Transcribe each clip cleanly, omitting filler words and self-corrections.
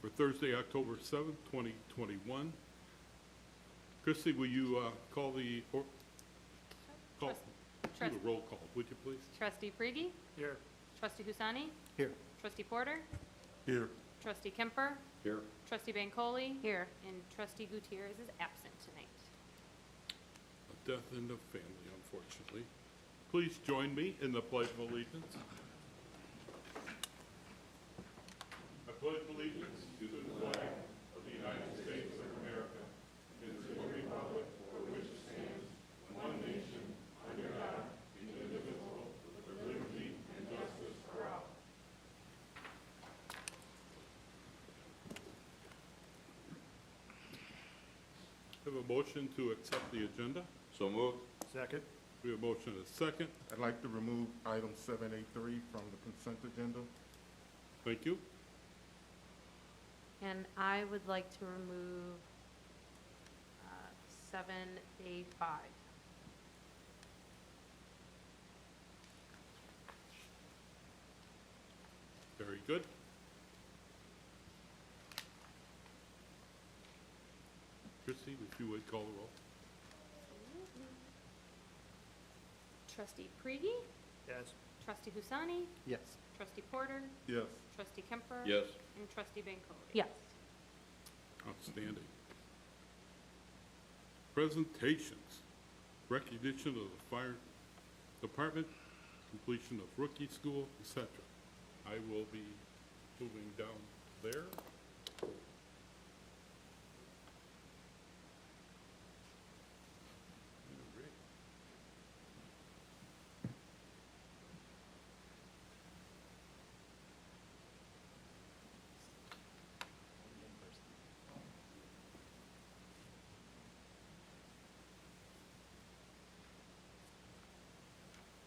for Thursday, October 7th, 2021. Christy, will you call the do the roll call, would you please? Trustee Frigie? Here. Trustee Husani? Here. Trustee Porter? Here. Trustee Kemper? Here. Trustee Bancole? Here. And Trustee Gutierrez is absent tonight. A death in the family, unfortunately. Please join me in the Pledge of Allegiance. I pledge allegiance to the flag of the United States of America and to the republic for which it stands, one nation, under God, indivisible, with liberty and justice for all. Have a motion to accept the agenda. So moved. Second. We have a motion and a second. I'd like to remove item 7A3 from the consent agenda. Thank you. And I would like to remove 7A5. Very good. Christie, if you would call the roll. Trustee Frigie? Yes. Trustee Husani? Yes. Trustee Porter? Yes. Trustee Kemper? Yes. And Trustee Bancole? Yes. Outstanding. Presentations. Recognition of the fire department, completion of rookie school, etc. I will be moving down there. All right.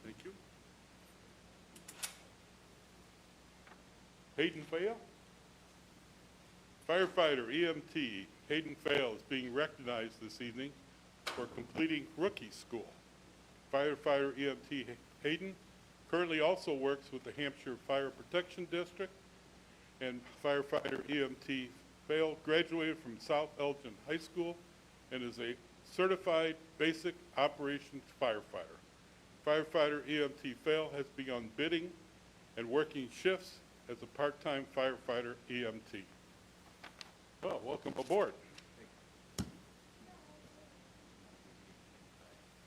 Thank you. Hayden Fail. Firefighter EMT Hayden Fail is being recognized this evening for completing rookie school. Firefighter EMT Hayden currently also works with the Hampshire Fire Protection District, and firefighter EMT Fail graduated from South Elgin High School and is a certified basic operations firefighter. Firefighter EMT Fail has begun bidding and working shifts as a part-time firefighter EMT. Well, welcome aboard.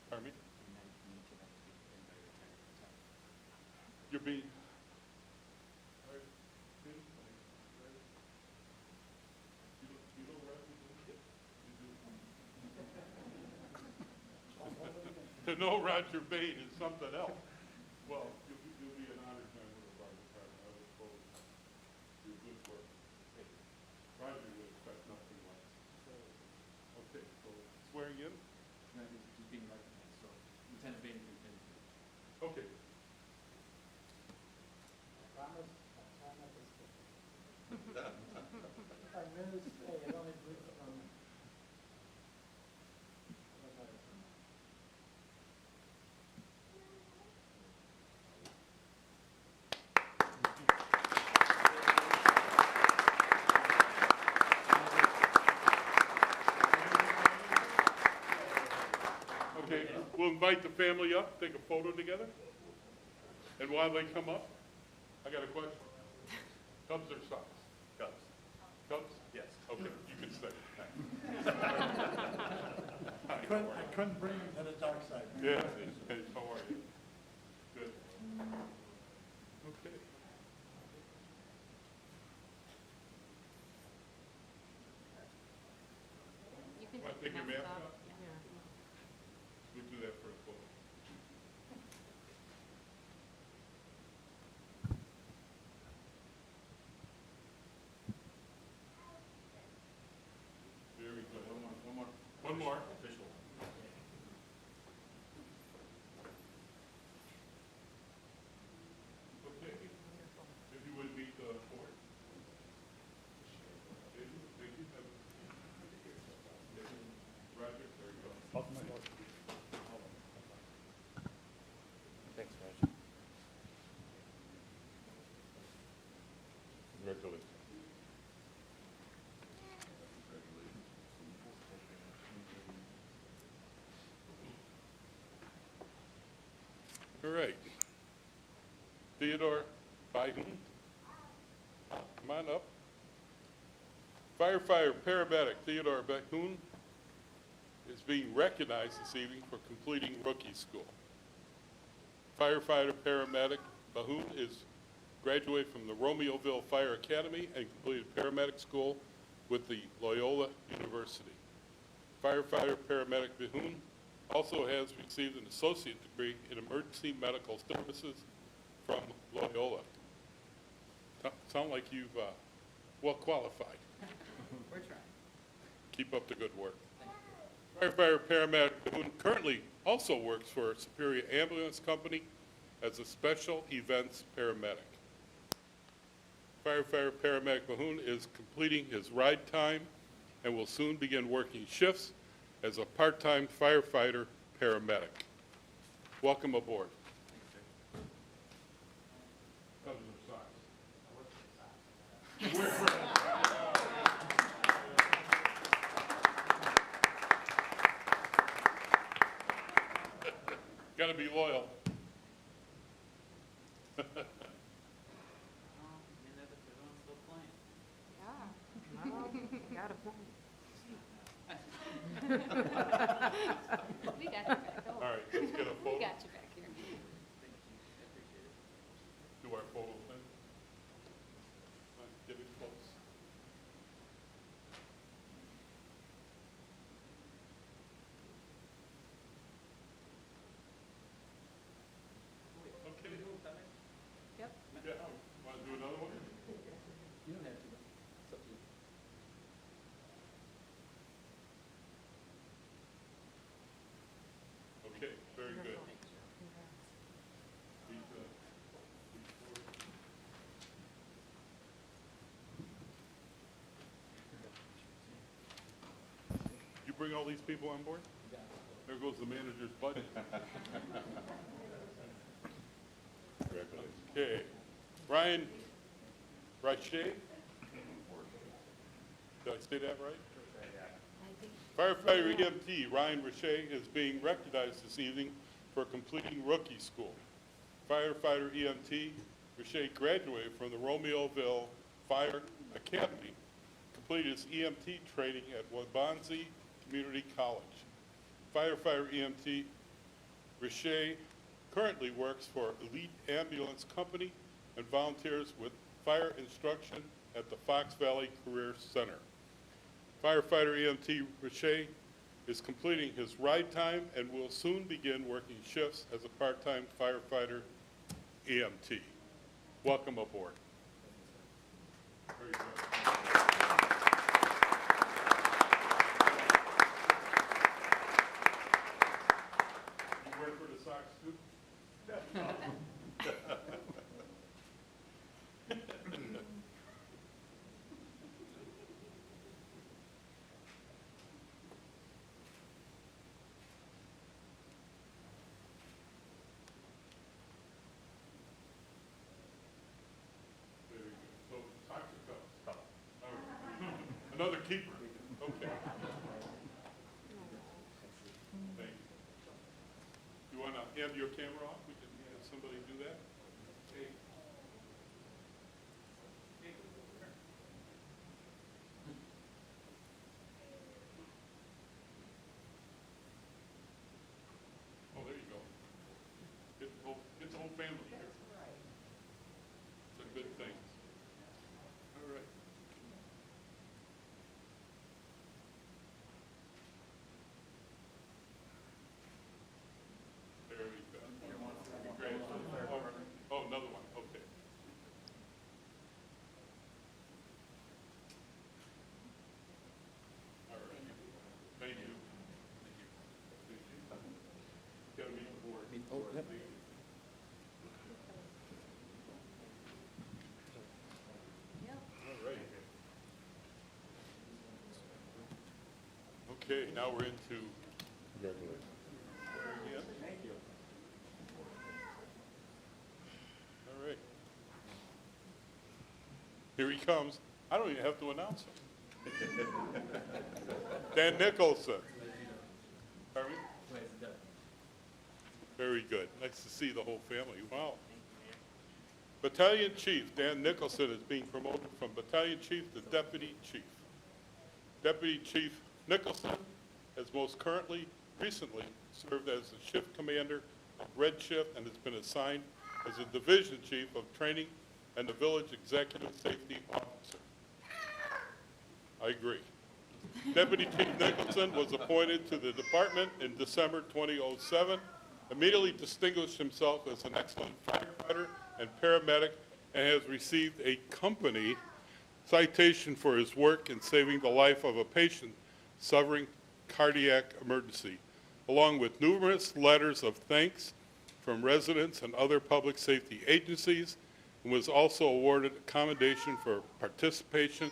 Pardon me? You're being... To know Roger Bain is something else. Well, you'll be an honored member of our department. I look forward to your good work. Roger would expect nothing less. Okay, so swearing in? No, he's just being recognized, so Lieutenant Bain can finish. Okay. Okay, we'll invite the family up, take a photo together. And while they come up, I got a question. Cubs or Sox? Cubs. Cubs? Yes. Okay, you can stay. I couldn't bring him to the dark side. Yeah, hey, how are you? Good. Okay. You can Want to take your mask mask off. off? Yeah. We'll do that for a photo. Very good. One more. Official. Okay. If you would meet the board. Thank you. Roger. Theodore Biden. Come on up. Firefighter paramedic Theodore Bethune is being recognized this evening for completing rookie school. Firefighter paramedic Bethune is graduated from the Romeoville Fire Academy and completed paramedic school with the Loyola University. Firefighter paramedic Bethune also has received an associate degree in emergency medical services from Loyola. Sound like you've well qualified. We're trying. Keep up the good work. Firefighter paramedic Bethune currently also works for Superior Ambulance Company as a special events paramedic. Firefighter paramedic Bethune is completing his ride time and will soon begin working shifts as a part-time firefighter paramedic. Welcome aboard. Got to be loyal. Everyone's still playing. Yeah. Got a point. We got you back. Don't All worry. right, let's get a We photo. got you back here. Thank you. I appreciate it. Do our photo thing. Get it close. Okay. Yep. Yeah, want to do another one? You don't have to. It's up to you. Okay, very good. These, You bring all these people on board? There goes the manager's budget. Okay, Ryan Rache? Did I say that right? Firefighter EMT Ryan Rache is being recognized this evening for completing rookie school. Firefighter EMT Rache graduated from the Romeoville Fire Academy, completed his EMT training at Wabanzi Community College. Firefighter EMT Rache currently works for Elite Ambulance Company and volunteers with fire instruction at the Fox Valley Career Center. Firefighter EMT Rache is completing his ride time and will soon begin working shifts as a part-time firefighter EMT. Welcome aboard. Very good. You work for the Sox too? Very good. So Sox or Cubs? All right. Another keeper. Okay. Thank you. You want to hand your camera off? We can have somebody do that. Okay. Oh, there you go. Get the whole family here. It's a good thing. All right. There we go. Congratulations. Oh, another one, okay. All right. Thank you. Thank you. Got to meet the board. Thank you. Yep. All right. Okay, now we're into. Congratulations. Thank you. All right. Here he comes. I don't even have to announce him. Dan Nicholson. Pardon me? Very good. Nice to see the whole family. Wow. Battalion Chief Dan Nicholson is being promoted from Battalion Chief to Deputy Chief. Deputy Chief Nicholson has most recently served as the shift commander of Red Shift and has been assigned as a division chief of training and the village executive safety officer. I agree. Deputy Chief Nicholson was appointed to the department in December 2007, immediately distinguished himself as an excellent firefighter and paramedic, and has received a company citation for his work in saving the life of a patient suffering cardiac emergency, along with numerous letters of thanks from residents and other public safety agencies, and was also awarded a commendation for participation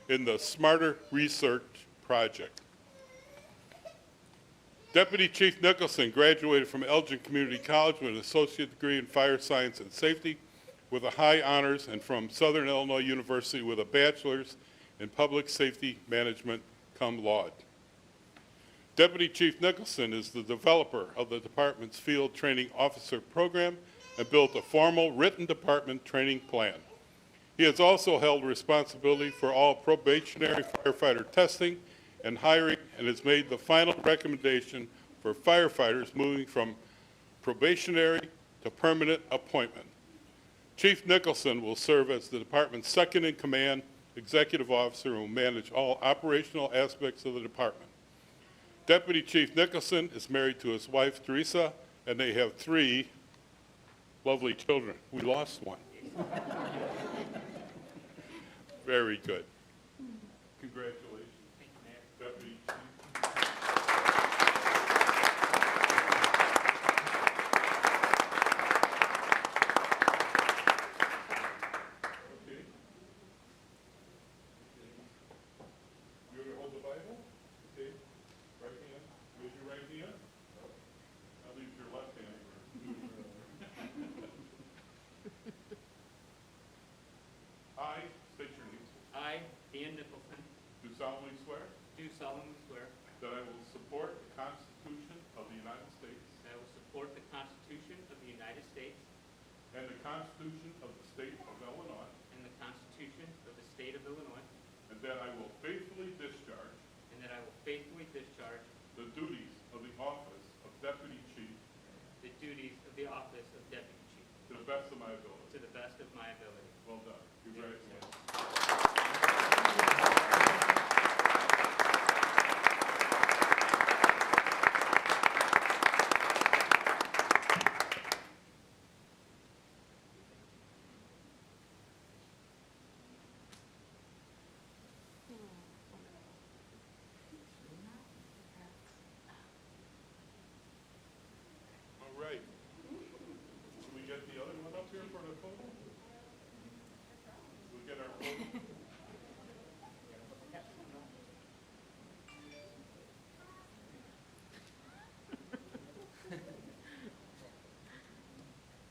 in the Smarter Research Project. Deputy Chief Nicholson graduated from Elgin Community College with an associate degree in fire science and safety with a high honors, and from Southern Illinois University with a bachelor's in public safety management cum laude. Deputy Chief Nicholson is the developer of the department's field training officer program and built a formal written department training plan. He has also held responsibility for all probationary firefighter testing and hiring, and has made the final recommendation for firefighters moving from probationary to permanent appointment. Chief Nicholson will serve as the department's second-in-command executive officer and will manage all operational aspects of the department. Deputy Chief Nicholson is married to his wife, Teresa, and they have 3 lovely children. We lost one. Very good. Congratulations. Deputy Chief. Okay. You want to hold the Bible? Okay. Right hand. Raise your right hand. I'll leave your left hand. I state your name. I, Dan Nicholson, Do solemnly swear do solemnly swear that I will support the Constitution of the United States that I will support the Constitution of the United States and the Constitution of the State of Illinois, and the Constitution of the State of Illinois, and that I will faithfully discharge and that I will faithfully discharge the duties of the office of Deputy Chief the duties of the office of Deputy Chief to the best of my ability. to the best of my ability. Well done. Congratulations. All right. Can we get the other one up here for the photo? We'll get our photo.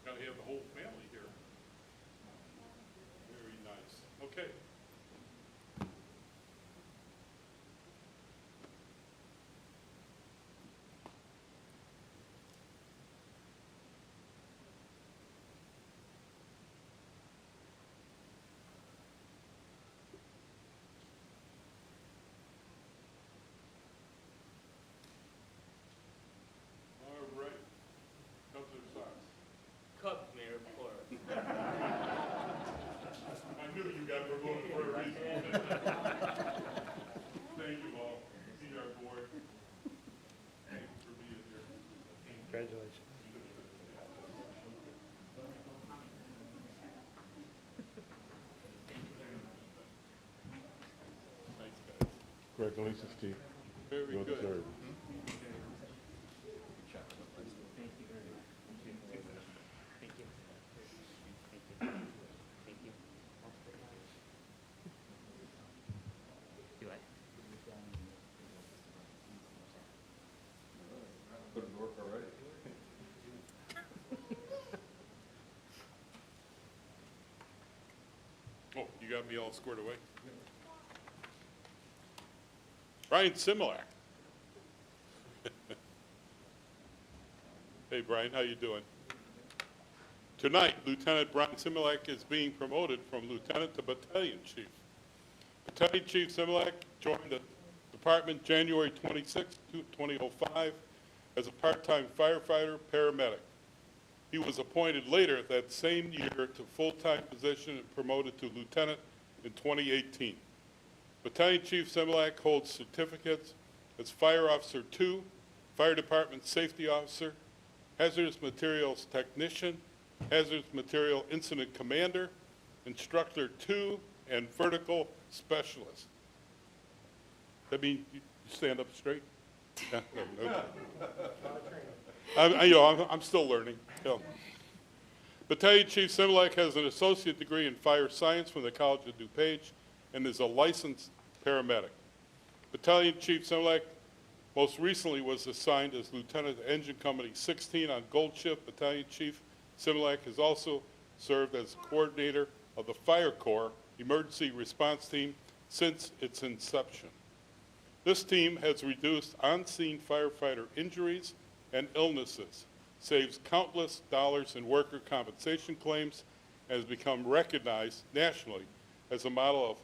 Gotta have the whole family here. Very nice. Okay. All right. Counselor Socks. Cubs, Mayor, for I knew you guys were going for a reason. Thank you all. See our board. Thanks for being here. Congratulations. Thanks, guys. Congratulations, Chief. Very Well good. deserved. Thank you very much. Thank you. Thank you. Thank you. Do I? Put it to work already. Oh, you got me all squared away? Brian Similak. Hey, Brian, how you doing? Tonight, Lieutenant Brian Similak is being promoted from lieutenant to battalion chief. Battalion Chief Similak joined the department January 26, 2005 as a part-time firefighter paramedic. He was appointed later that same year to full-time position and promoted to lieutenant in 2018. Battalion Chief Similak holds certificates as Fire Officer 2, Fire Department Safety Officer, Hazardous Materials Technician, Hazardous Material Incident Commander, Instructor 2, and Vertical Specialist. That means you stand up straight? Yeah, okay. I'm still learning. Yeah. Battalion Chief Similak has an associate degree in fire science from the College of DuPage and is a licensed paramedic. Battalion Chief Similak most recently was assigned as Lieutenant of Engine Company 16 on Gold Shift. Battalion Chief Similak has also served as coordinator of the Fire Corps Emergency Response Team since its inception. This team has reduced on-scene firefighter injuries and illnesses, saves countless dollars in worker compensation claims, and has become recognized nationally as a model of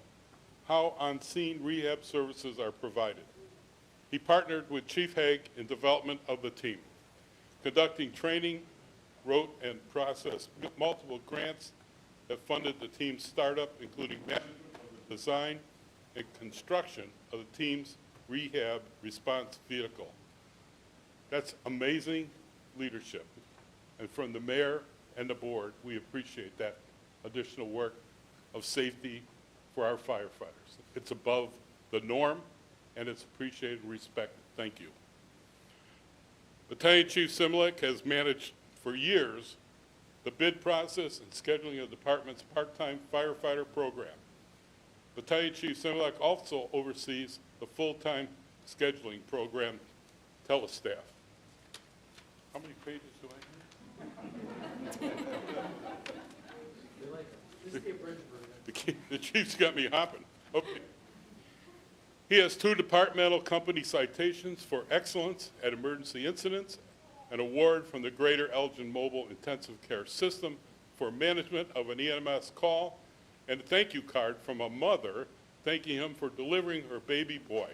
how on-scene rehab services are provided. He partnered with Chief Haig in development of the team, conducting training, wrote and processed multiple grants that funded the team's startup, including management of the design and construction of the team's rehab response vehicle. That's amazing leadership. And from the mayor and the board, we appreciate that additional work of safety for our firefighters. It's above the norm, and it's appreciated and respected. Thank you. Battalion Chief Similak has managed for years the bid process and scheduling of the department's part-time firefighter program. Battalion Chief Similak also oversees the full-time scheduling program telestaff. How many pages do I have? The chief's got me hopping. Okay. He has 2 departmental company citations for excellence at emergency incidents, an award from the Greater Elgin Mobile Intensive Care System for management of an EMS call, and a thank you card from a mother thanking him for delivering her baby boy.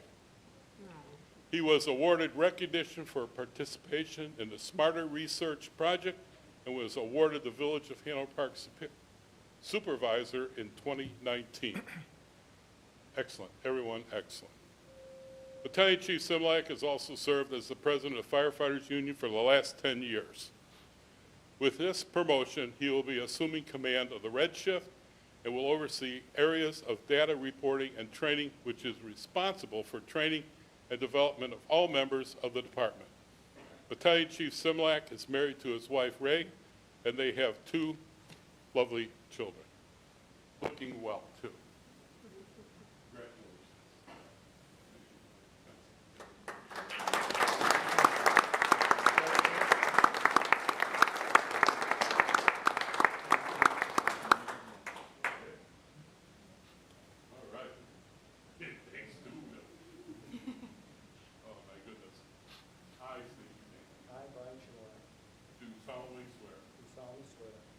He was awarded recognition for participation in the Smarter Research Project and was awarded the Village of Hanover Park Supervisor in 2019. Excellent, everyone, excellent. Battalion Chief Similak has also served as the president of Firefighters Union for the last 10 years. With this promotion, he will be assuming command of the Red Shift and will oversee areas of data reporting and training, which is responsible for training and development of all members of the department. Battalion Chief Similak is married to his wife, Ray, and they have 2 lovely children, looking well, too.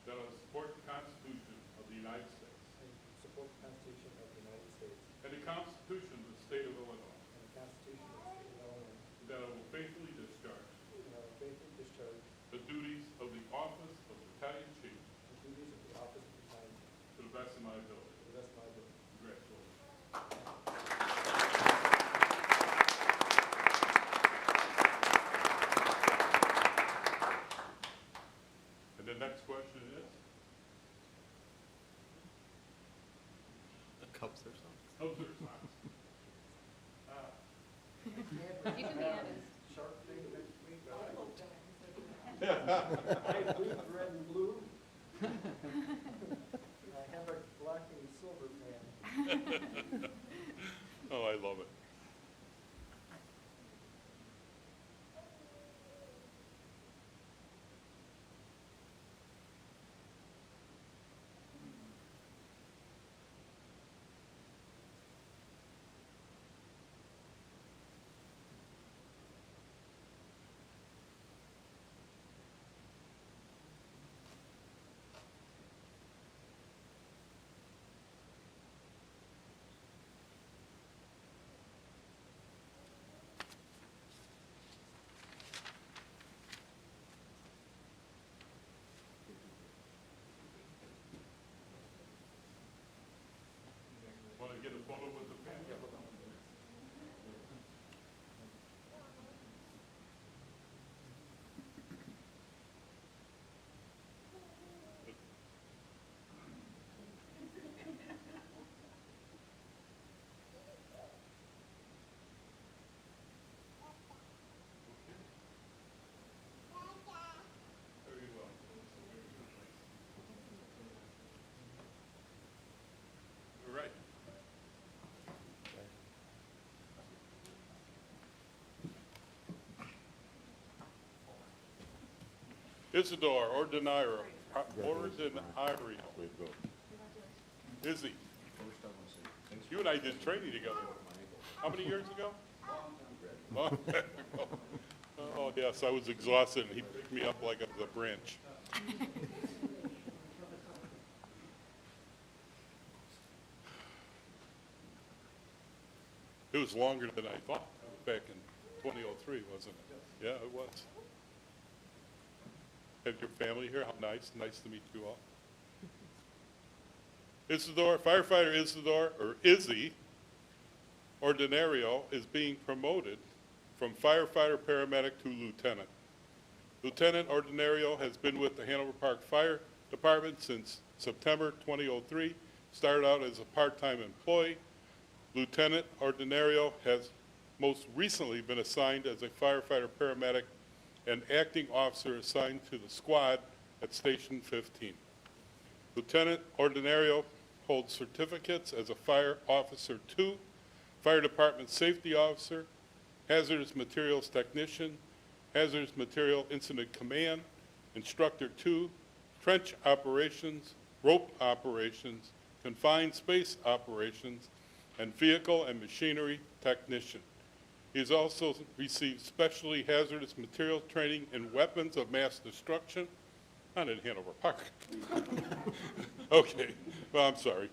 That I will support the Constitution of the United States and support the Constitution of the United States and the Constitution of the State of Illinois. and the Constitution of the State of Illinois, That I will faithfully discharge and I will faithfully discharge the duties of the office of Battalion Chief the duties of the office of battalion chief to the best of my ability. to the best of my ability. Congratulations. And the next question is? Cubs or something. Cubs or Sox? You can be honest. Sharp thing next week, I bleed red and blue. I have a black and silver fan. Oh, I love it. Isidore Ordinario. Izzy, you and I did training together. How many years ago? Long time ago. Oh, yes, I was exhausted, and he picked me up like I was a branch. It was longer than I thought, back in 2003, wasn't it? Yeah, it was. Have your family here? How nice. Nice to meet you all. Isidore, firefighter Isidore, or Izzy, Ordinario, is being promoted from firefighter paramedic to lieutenant. Lieutenant Ordinario has been with the Hanover Park Fire Department since September 2003, started out as a part-time employee. Lieutenant Ordinario has most recently been assigned as a firefighter paramedic and acting officer assigned to the squad at Station 15. Lieutenant Ordinario holds certificates as a Fire Officer 2, Fire Department Safety Officer, Hazardous Materials Technician, Hazardous Material Incident Command, Instructor 2, Trench Operations, Rope Operations, Confined Space Operations, and Vehicle and Machinery Technician. He has also received specially hazardous material training in weapons of mass destruction, not in Hanover Park. Okay, well, I'm sorry.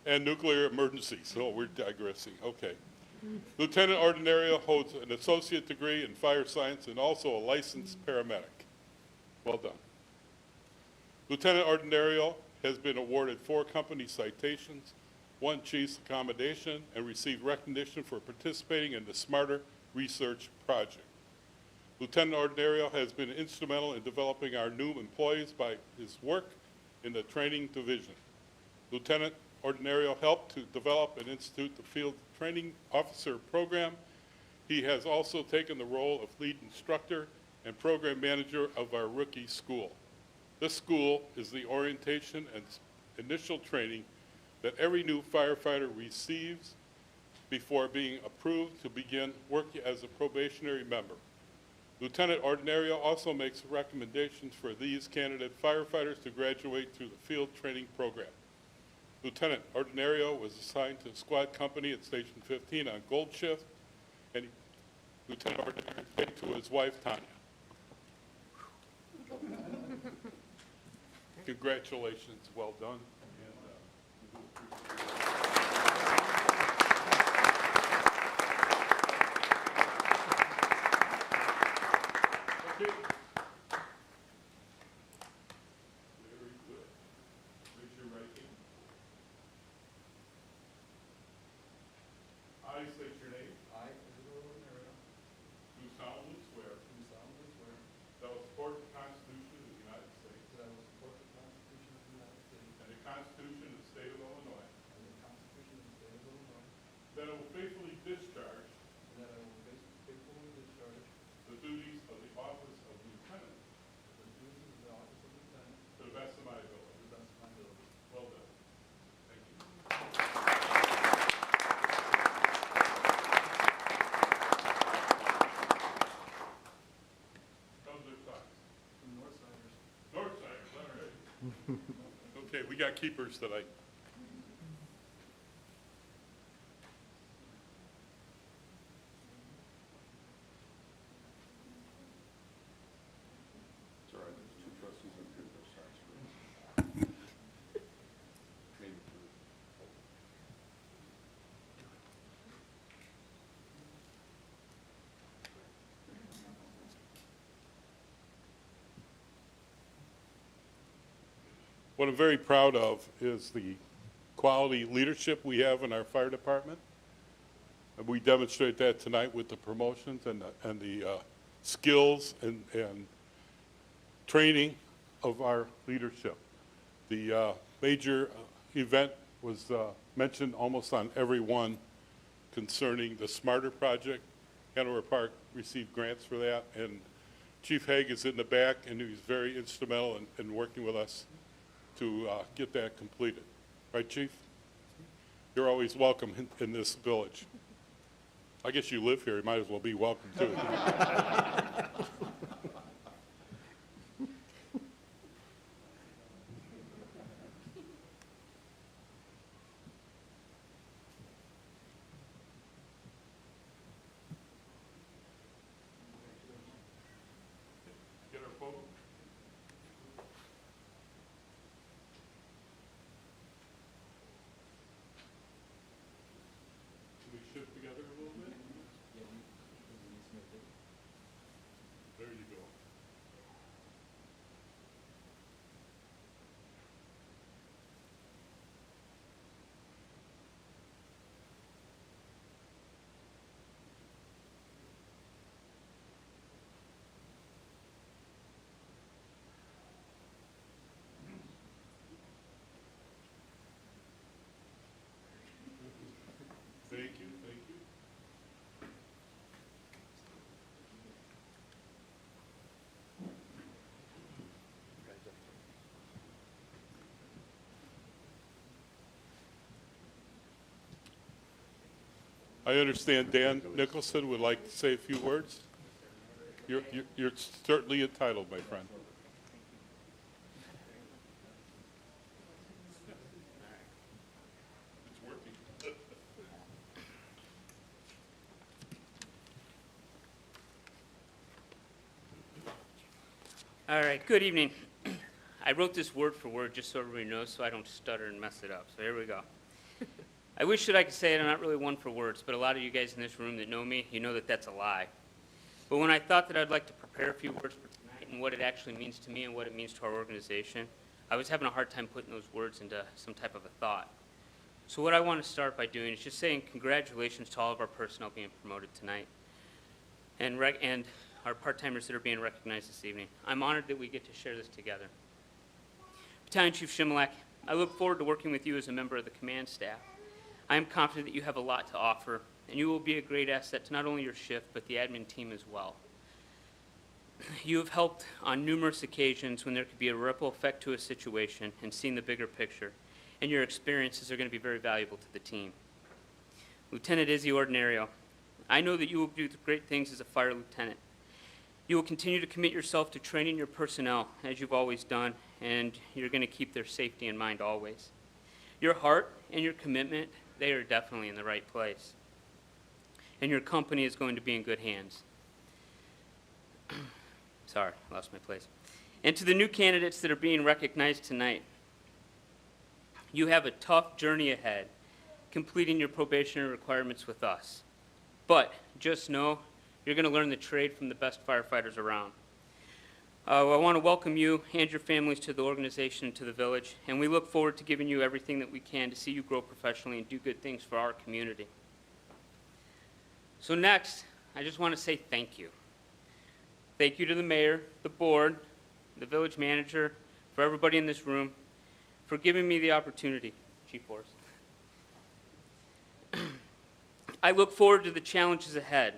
And nuclear emergencies. Oh, we're digressing. Okay. Lieutenant Ordinario holds an associate degree in fire science and also a licensed paramedic. Well done. Lieutenant Ordinario has been awarded 4 company citations, 1 chief's accommodation, and received recognition for participating in the Smarter Research Project. Lieutenant Ordinario has been instrumental in developing our new employees by his work in the training division. Lieutenant Ordinario helped to develop and institute the Field Training Officer Program. He has also taken the role of lead instructor and program manager of our rookie school. This school is the orientation and initial training that every new firefighter receives before being approved to begin work as a probationary member. Lieutenant Ordinario also makes recommendations for these candidate firefighters to graduate through the field training program. Lieutenant Ordinario was assigned to a squad company at Station 15 on Gold Shift, and Lieutenant Ordinario is married to his wife, Tanya. Congratulations, well done. Okay. Very good. Raise your right hand. I state your name. I, Isidore Ordinario, Do solemnly swear do solemnly swear that I will support the Constitution of the United States that I will support the Constitution of the United States and the Constitution of the State of Illinois, and the Constitution of the State of Illinois, that I will faithfully discharge and that I will faithfully discharge the duties of the office of lieutenant the duties of the office of lieutenant to the best of my to ability. the best of my ability. Well done. Thank you. Those are signs. From Northsiders. Northsiders, all right. Okay, we got keepers tonight. It's all right, there's 2 trustees up here, those signs for maybe 3. What I'm very proud of is the quality leadership we have in our fire department. And we demonstrate that tonight with the promotions and the skills and training of our leadership. The major event was mentioned almost on every one concerning the Smarter Project. Hanover Park received grants for that, and Chief Haig is in the back, and he's very instrumental in working with us to get that completed. Right, Chief? You're always welcome in this village. I guess you live here, you might as well be welcome too. I understand Dan Nicholson would like to say a few words. You're certainly entitled, my friend. It's working. All right, good evening. I wrote this word for word just so everybody knows so I don't stutter and mess it up. So here we go. I wish that I could say it. I'm not really one for words, but a lot of you guys in this room that know me, you know that that's a lie. But when I thought that I'd like to prepare a few words for tonight and what it actually means to me and what it means to our organization, I was having a hard time putting those words into some type of a thought. So what I want to start by doing is just saying congratulations to all of our personnel being promoted tonight and our part-timers that are being recognized this evening. I'm honored that we get to share this together. Battalion Chief Shimmelak, I look forward to working with you as a member of the command staff. I am confident that you have a lot to offer, and you will be a great asset to not only your shift, but the admin team as well. You have helped on numerous occasions when there could be a ripple effect to a situation and seen the bigger picture, and your experiences are going to be very valuable to the team. Lieutenant Izzy Ordinario, I know that you will do great things as a fire lieutenant. You will continue to commit yourself to training your personnel, as you've always done, and you're going to keep their safety in mind always. Your heart and your commitment, they are definitely in the right place. And your company is going to be in good hands. Sorry, I lost my place. And to the new candidates that are being recognized tonight, you have a tough journey ahead, completing your probationary requirements with us. But just know you're going to learn the trade from the best firefighters around. I want to welcome you and your families to the organization and to the village, and we look forward to giving you everything that we can to see you grow professionally and do good things for our community. So next, I just want to say thank you. Thank you to the mayor, the board, the village manager, for everybody in this room, for giving me the opportunity. Chief Forrest. I look forward to the challenges ahead,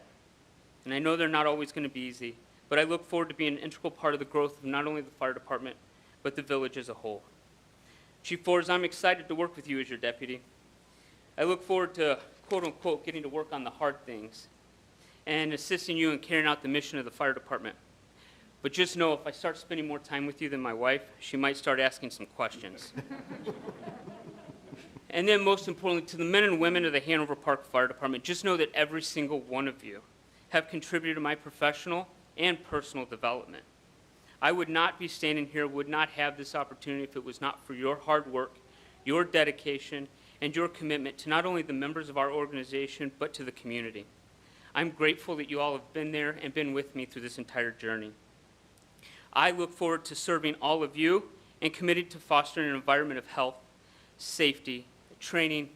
and I know they're not always going to be easy, but I look forward to being an integral part of the growth of not only the fire department, but the village as a whole. Chief Forrest, I'm excited to work with you as your deputy. I look forward to, quote unquote, getting to work on the hard things and assisting you in carrying out the mission of the fire department. But just know if I start spending more time with you than my wife, she might start asking some questions. And then most importantly, to the men and women of the Hanover Park Fire Department, just know that every single one of you have contributed to my professional and personal development. I would not be standing here, would not have this opportunity if it was not for your hard work, your dedication, and your commitment to not only the members of our organization, but to the community. I'm grateful that you all have been there and been with me through this entire journey. I look forward to serving all of you and committed to fostering an environment of health, safety, training,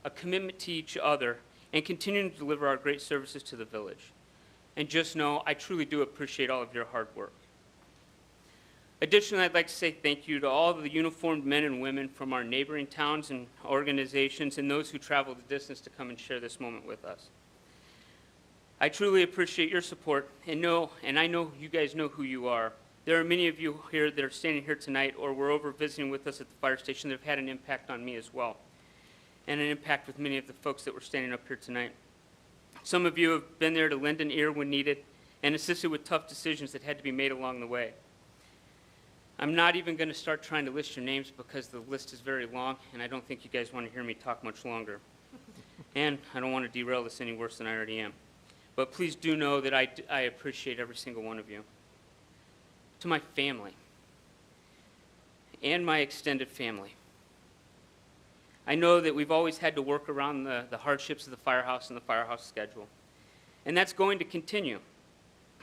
a commitment to each other, and continuing to deliver our great services to the village. And just know, I truly do appreciate all of your hard work. Additionally, I'd like to say thank you to all of the uniformed men and women from our neighboring towns and organizations and those who traveled the distance to come and share this moment with us. I truly appreciate your support and I know you guys know who you are. There are many of you here that are standing here tonight or were over visiting with us at the fire station that have had an impact on me as well, and an impact with many of the folks that were standing up here tonight. Some of you have been there to lend an ear when needed and assisted with tough decisions that had to be made along the way. I'm not even going to start trying to list your names because the list is very long, and I don't think you guys want to hear me talk much longer. And I don't want to derail this any worse than I already am. But please do know that I appreciate every single one of you. To my family and my extended family, I know that we've always had to work around the hardships of the firehouse and the firehouse schedule. And that's going to continue.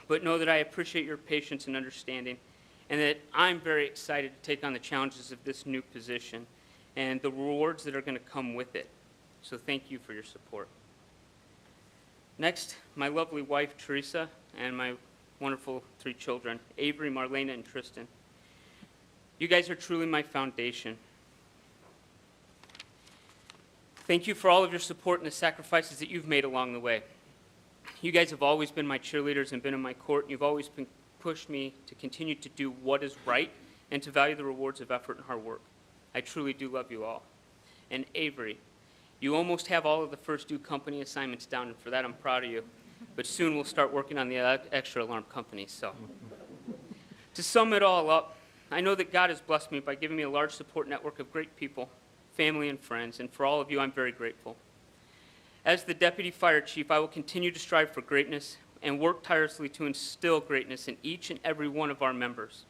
But know that I appreciate your patience and understanding, and that I'm very excited to take on the challenges of this new position and the rewards that are going to come with it. So thank you for your support. Next, my lovely wife, Teresa, and my wonderful 3 children, Avery, Marlena, and Tristan. You guys are truly my foundation. Thank you for all of your support and the sacrifices that you've made along the way. You guys have always been my cheerleaders and been in my court, and you've always pushed me to continue to do what is right and to value the rewards of effort and hard work. I truly do love you all. And Avery, You almost have all of the first due company assignments down, and for that I'm proud of you. But soon we'll start working on the extra alarm companies. So, to sum it all up, I know that God has blessed me by giving me a large support network of great people, family and friends, and for all of you, I'm very grateful. As the Deputy Fire Chief, I will continue to strive for greatness and work tirelessly to instill greatness in each and every one of our members.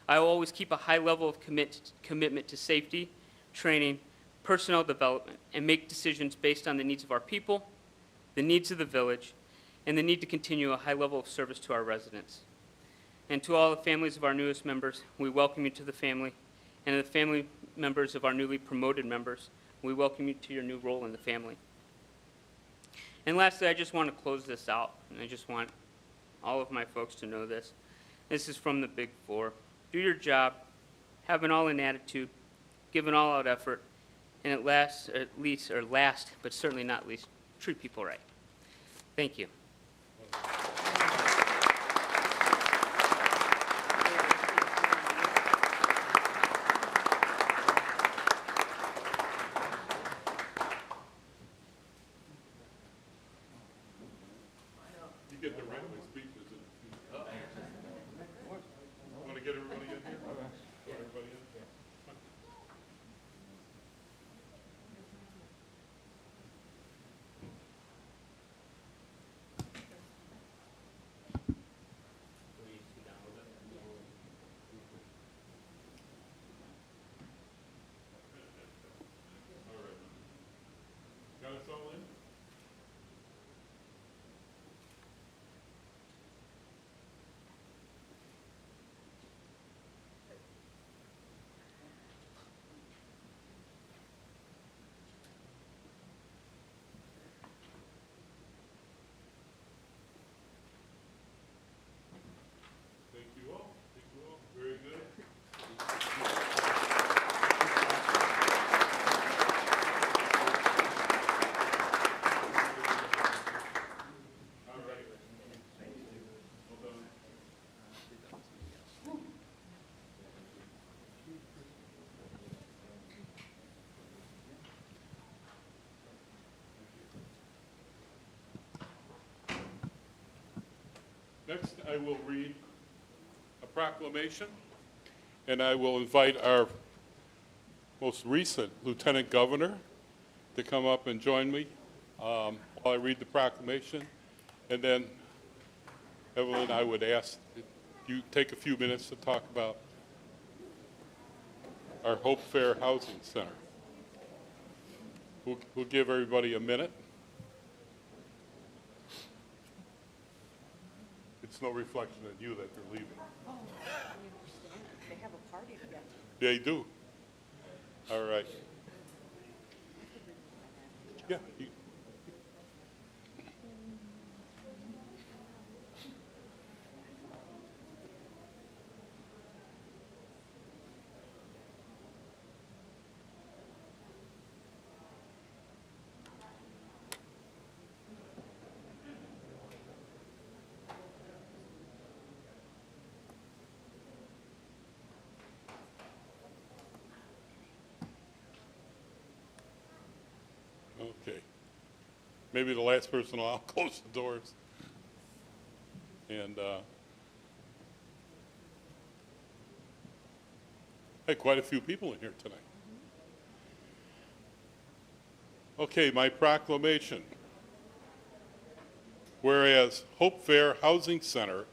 I will always keep a high level of commitment to safety, training, personnel development, and make decisions based on the needs of our people, the needs of the village, and the need to continue a high level of service to our residents. And to all the families of our newest members, we welcome you to the family, and to the family members of our newly promoted members, we welcome you to your new role in the family. And lastly, I just want to close this out, and I just want all of my folks to know this. This is from the Big Four. Do your job, have an all-in attitude, give an all-out effort, and at last, but certainly not least, treat people right. Thank you. You get the right of speeches. Want to get everybody in here? Get everybody in? All right. Got us all in? Thank you all. Thank you all. Very good. All right. Well done. Next, I will read a proclamation, and I will invite our most recent Lieutenant Governor to come up and join me while I read the proclamation. And then, Evelyn, I would ask that you take a few minutes to talk about our Hope Fair Housing Center. We'll give everybody a minute. It's no reflection on you that they're leaving. Oh, I understand. They have a party together. They do. All right. Yeah. Okay. Maybe the last person will close the doors. And hey, quite a few people in here tonight. Okay, my proclamation. Whereas Hope Fair Housing Center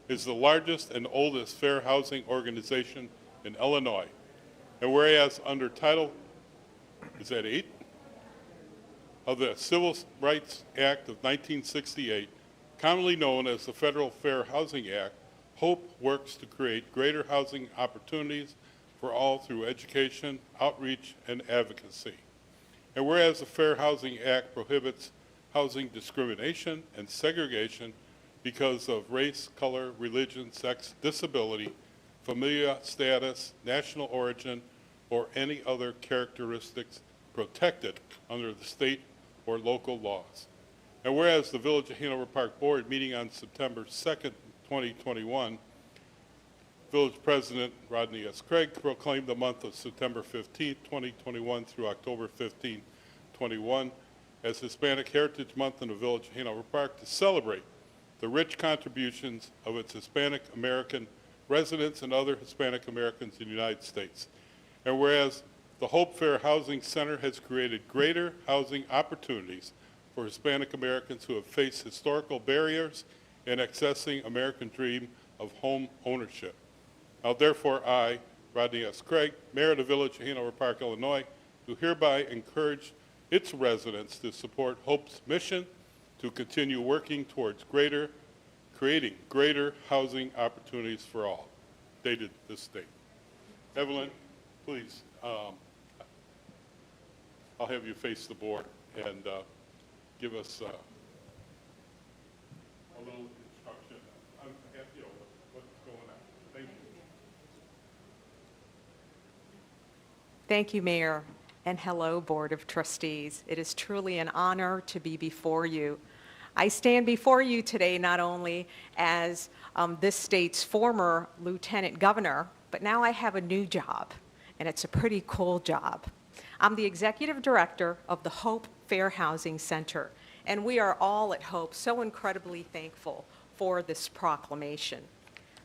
is the largest and oldest fair housing organization in Illinois, and whereas under Title, is that 8? Of the Civil Rights Act of 1968, commonly known as the Federal Fair Housing Act, HOPE works to create greater housing opportunities for all through education, outreach, and advocacy. And whereas the Fair Housing Act prohibits housing discrimination and segregation because of race, color, religion, sex, disability, familial status, national origin, or any other characteristics protected under the state or local laws. And whereas the Village of Hanover Park Board meeting on September 2nd, 2021, Village President Rodney S. Craig proclaimed the month of September 15th, 2021 through October 15th, 2021 as Hispanic Heritage Month in the Village of Hanover Park to celebrate the rich contributions of its Hispanic American residents and other Hispanic Americans in the United States. And whereas the Hope Fair Housing Center has created greater housing opportunities for Hispanic Americans who have faced historical barriers in accessing American dream of home ownership. Now therefore I, Rodney S. Craig, Mayor of the Village of Hanover Park, Illinois, do hereby encourage its residents to support Hope's mission to continue working towards creating greater housing opportunities for all. Dated this date. Evelyn, please, I'll have you face the board and give us a little instruction on what's going on. Thank you. Thank you, Mayor, and hello, Board of Trustees. It is truly an honor to be before you. I stand before you today not only as this state's former lieutenant governor, but now I have a new job, and it's a pretty cool job. I'm the executive director of the Hope Fair Housing Center, and we are all at Hope so incredibly thankful for this proclamation.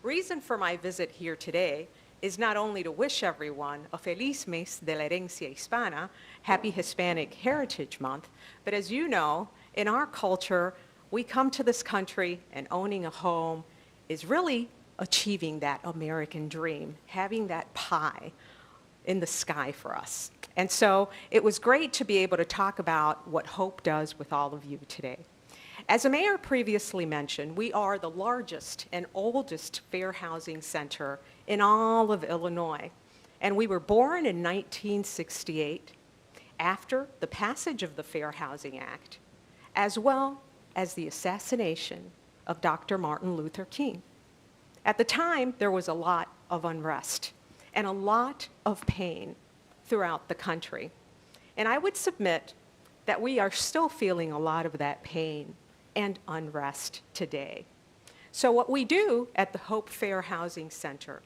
Reason for my visit here today is not only to wish everyone a Feliz Mes de la Herencia Hispana, Happy Hispanic Heritage Month, but as you know, in our culture, we come to this country and owning a home is really achieving that American dream, having that pie in the sky for us. And so it was great to be able to talk about what Hope does with all of you today. As the mayor previously mentioned, we are the largest and oldest fair housing center in all of Illinois. And we were born in 1968 after the passage of the Fair Housing Act, as well as the assassination of Dr. Martin Luther King. At the time, there was a lot of unrest and a lot of pain throughout the country. And I would submit that we are still feeling a lot of that pain and unrest today. So what we do at the Hope Fair Housing Center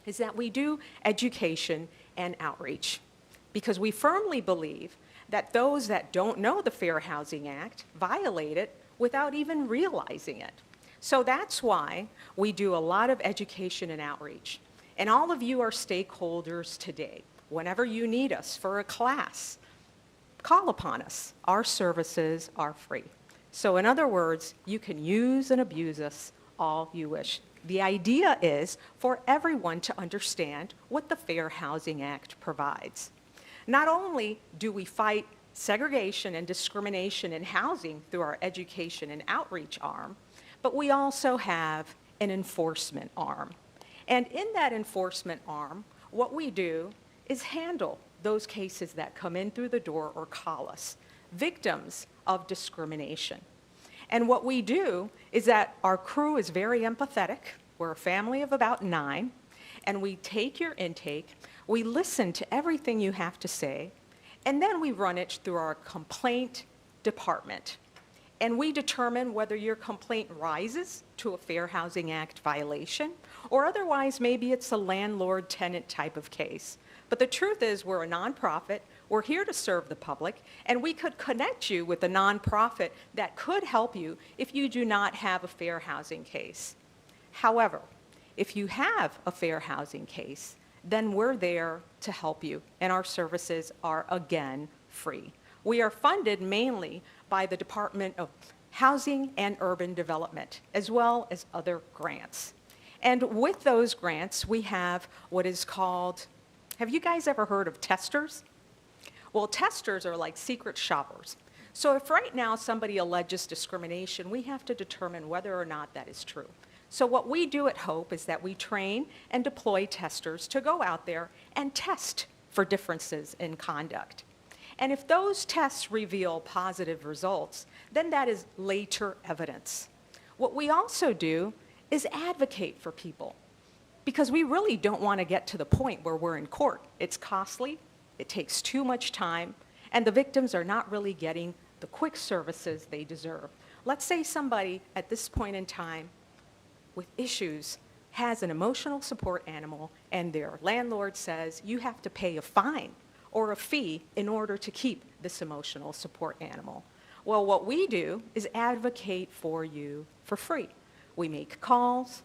is that we do education and outreach, because we firmly believe that those that don't know the Fair Housing Act violate it without even realizing it. So that's why we do a lot of education and outreach. And all of you are stakeholders today. Whenever you need us for a class, call upon us. Our services are free. So in other words, you can use and abuse us all you wish. The idea is for everyone to understand what the Fair Housing Act provides. Not only do we fight segregation and discrimination in housing through our education and outreach arm, but we also have an enforcement arm. And in that enforcement arm, what we do is handle those cases that come in through the door or call us, victims of discrimination. And what we do is that our crew is very empathetic. We're a family of about 9, and we take your intake, we listen to everything you have to say, and then we run it through our complaint department. And we determine whether your complaint rises to a Fair Housing Act violation, or otherwise maybe it's a landlord-tenant type of case. But the truth is we're a nonprofit, we're here to serve the public, and we could connect you with a nonprofit that could help you if you do not have a fair housing case. However, if you have a fair housing case, then we're there to help you, and our services are, again, free. We are funded mainly by the Department of Housing and Urban Development, as well as other grants. And with those grants, we have what is called, have you guys ever heard of testers? Well, testers are like secret shoppers. So if right now somebody alleges discrimination, we have to determine whether or not that is true. So what we do at Hope is that we train and deploy testers to go out there and test for differences in conduct. And if those tests reveal positive results, then that is later evidence. What we also do is advocate for people, because we really don't want to get to the point where we're in court. It's costly, it takes too much time, and the victims are not really getting the quick services they deserve. Let's say somebody at this point in time with issues has an emotional support animal and their landlord says you have to pay a fine or a fee in order to keep this emotional support animal. Well, what we do is advocate for you for free. We make calls.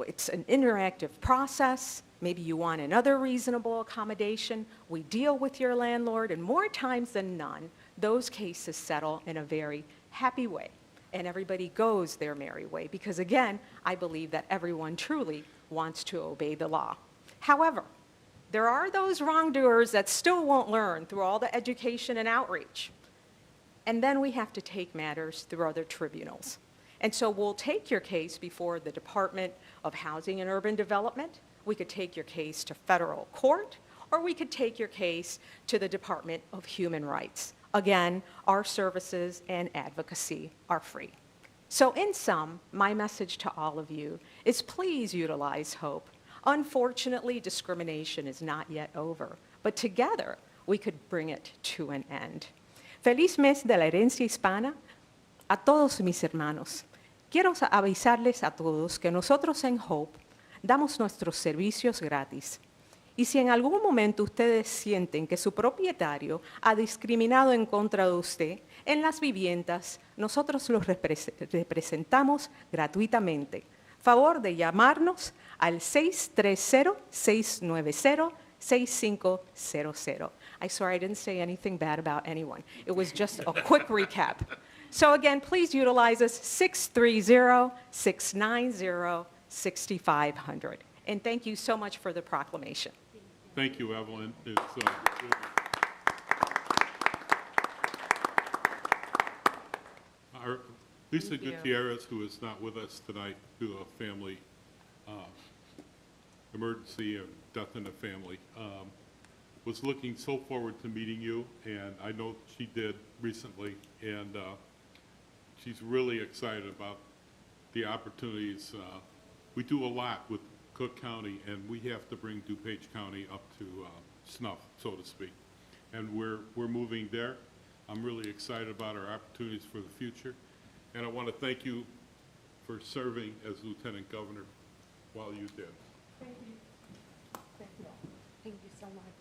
It's an interactive process. Maybe you want another reasonable accommodation. We deal with your landlord, and more times than none, those cases settle in a very happy way, and everybody goes their merry way, because again, I believe that everyone truly wants to obey the law. However, there are those wrongdoers that still won't learn through all the education and outreach. And then we have to take matters through other tribunals. And so we'll take your case before the Department of Housing and Urban Development. We could take your case to federal court, or we could take your case to the Department of Human Rights. Again, our services and advocacy are free. So in sum, my message to all of you is please utilize hope. Unfortunately, discrimination is not yet over, but together we could bring it to an end. Feliz mes de la herencia hispana a todos mis hermanos. Quiero avisarles a todos que nosotros en Hope damos nuestros servicios gratis. Y si en algún momento ustedes sienten que su propietario ha discriminado en contra de usted en las viviendas, nosotros los representamos gratuitamente. Favor de llamarnos al 630-690-6500. I swear I didn't say anything bad about anyone. It was just a quick recap. So again, please utilize us, 630-690-6500. And thank you so much for the proclamation. Thank you, Evelyn. Our Lisa Thank you. Gutierrez, who is not with us tonight due to a family emergency or death in the family, was looking so forward to meeting you, and I know she did recently, and she's really excited about the opportunities. We do a lot with Cook County, and we have to bring DuPage County up to snuff, so to speak. And we're moving there. I'm really excited about our opportunities for the future. And I want to thank you for serving as Lieutenant Governor while you did. Thank you. Thank you so much.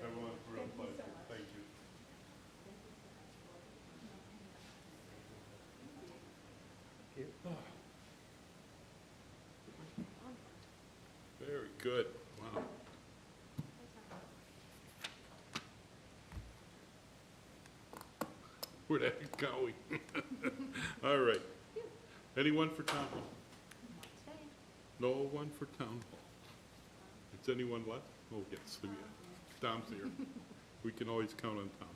Everyone, real pleasure. Thank you. Very good. Wow. Where the heck are we? All right. Anyone for town hall? No one for town hall. Is anyone left? Oh, yes. Tom's here. We can always count on Tom.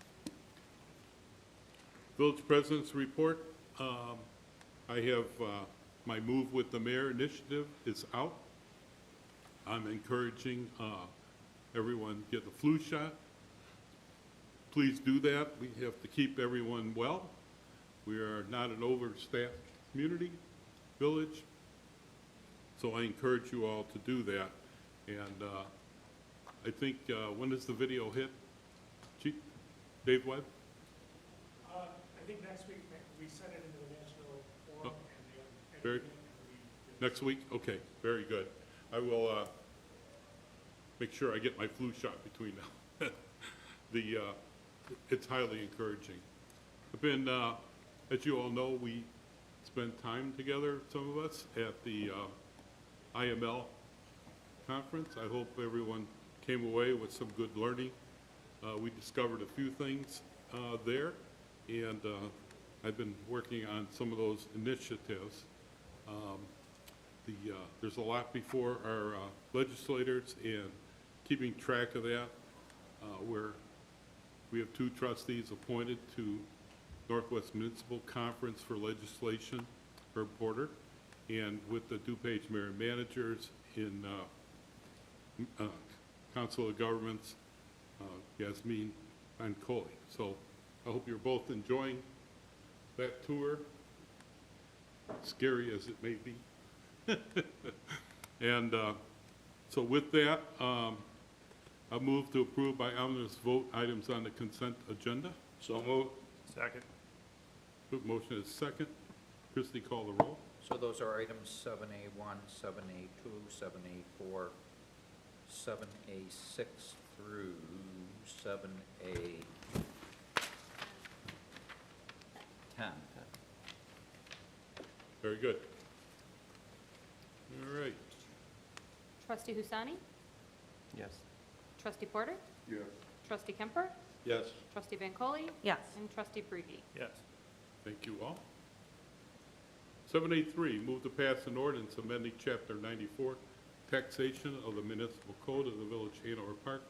Village President's report. I have my Move with the Mayor initiative is out. I'm encouraging everyone get the flu shot. Please do that. We have to keep everyone well. We are not an overstaffed community, village. So I encourage you all to do that. And I think, when does the video hit? Chief? Dave Webb? I think next week, we sent it into the national forum and Very, next week? Okay, very good. I will make sure I get my flu shot between now. It's highly encouraging. I've been, as you all know, we spent time together, some of us, at the IML conference. I hope everyone came away with some good learning. We discovered a few things there, and I've been working on some of those initiatives. There's a lot before our legislators, and keeping track of that. We have 2 trustees appointed to Northwest Municipal Conference for Legislation, Herb Porter, and with the DuPage Mayor and Managers in Council of Governments, Yasmin Ancoli. So I hope you're both enjoying that tour, scary as it may be. And so with that, I move to approve by unanimous vote items on the consent agenda. So moved. Second. Motion is second. Christie, call the roll. So those are items 7A1, 7A2, 7A4, 7A6 through 7A10. Very good. All right. Trustee Husani? Yes. Trustee Porter? Yes. Trustee Kemper? Yes. Trustee Bancole? Yes. And Trustee Brigi? Yes. Thank you all. 7A3, move to pass an ordinance amending Chapter 94, taxation of the municipal code of the Village Hanover Park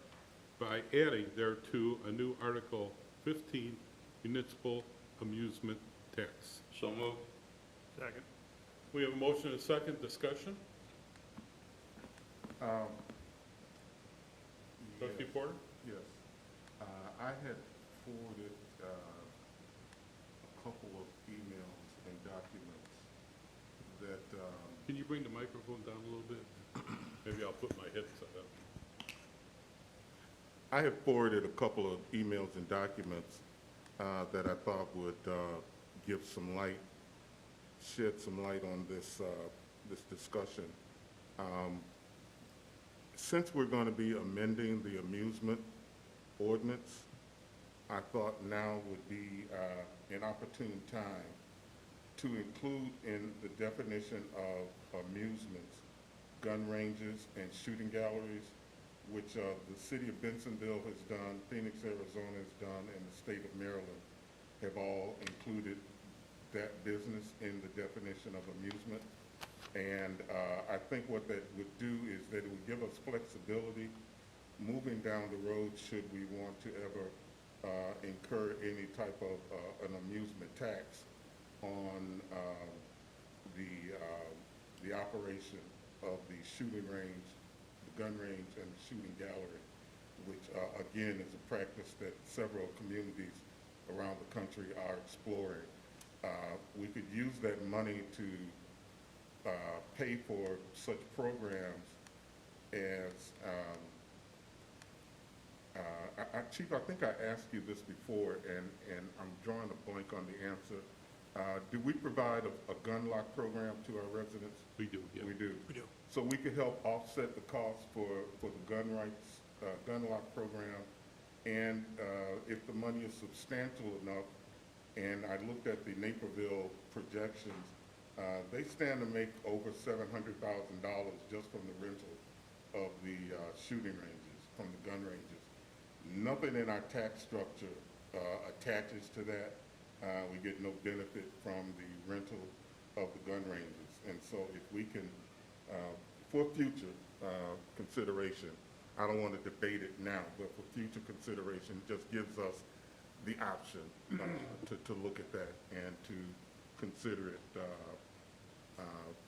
by adding thereto a new Article 15, municipal amusement tax. So moved. Second. We have a motion and a second. Discussion? Trustee Yes. Porter? Yes. I had forwarded a couple of emails and documents that, Can you bring the microphone down a little bit? Maybe I'll put my headset up. I had forwarded a couple of emails and documents that I thought would give some light, shed some light on this, this discussion. Since we're going to be amending the amusement ordinance, I thought now would be an opportune time to include in the definition of amusements, gun ranges and shooting galleries, which the city of Bensenville has done, Phoenix, Arizona has done, and the state of Maryland have all included that business in the definition of amusement. And I think what that would do is that it would give us flexibility moving down the road should we want to ever incur any type of an amusement tax on the operation of the shooting range, the gun range, and the shooting gallery, which again is a practice that several communities around the country are exploring. We could use that money to pay for such programs as, Chief, I think I asked you this before, and I'm drawing a blank on the answer. Do we provide a gun lock program to our residents? We do, yeah. We do. We do. So we could help offset the cost for the gun rights, gun lock program. And if the money is substantial enough, and I looked at the Naperville projections, they stand to make over $700,000 just from the rental of the shooting ranges, from the gun ranges. Nothing in our tax structure attaches to that. We get no benefit from the rental of the gun ranges. And so if we can, for future consideration, I don't want to debate it now, but for future consideration, just gives us the option to look at that and to consider it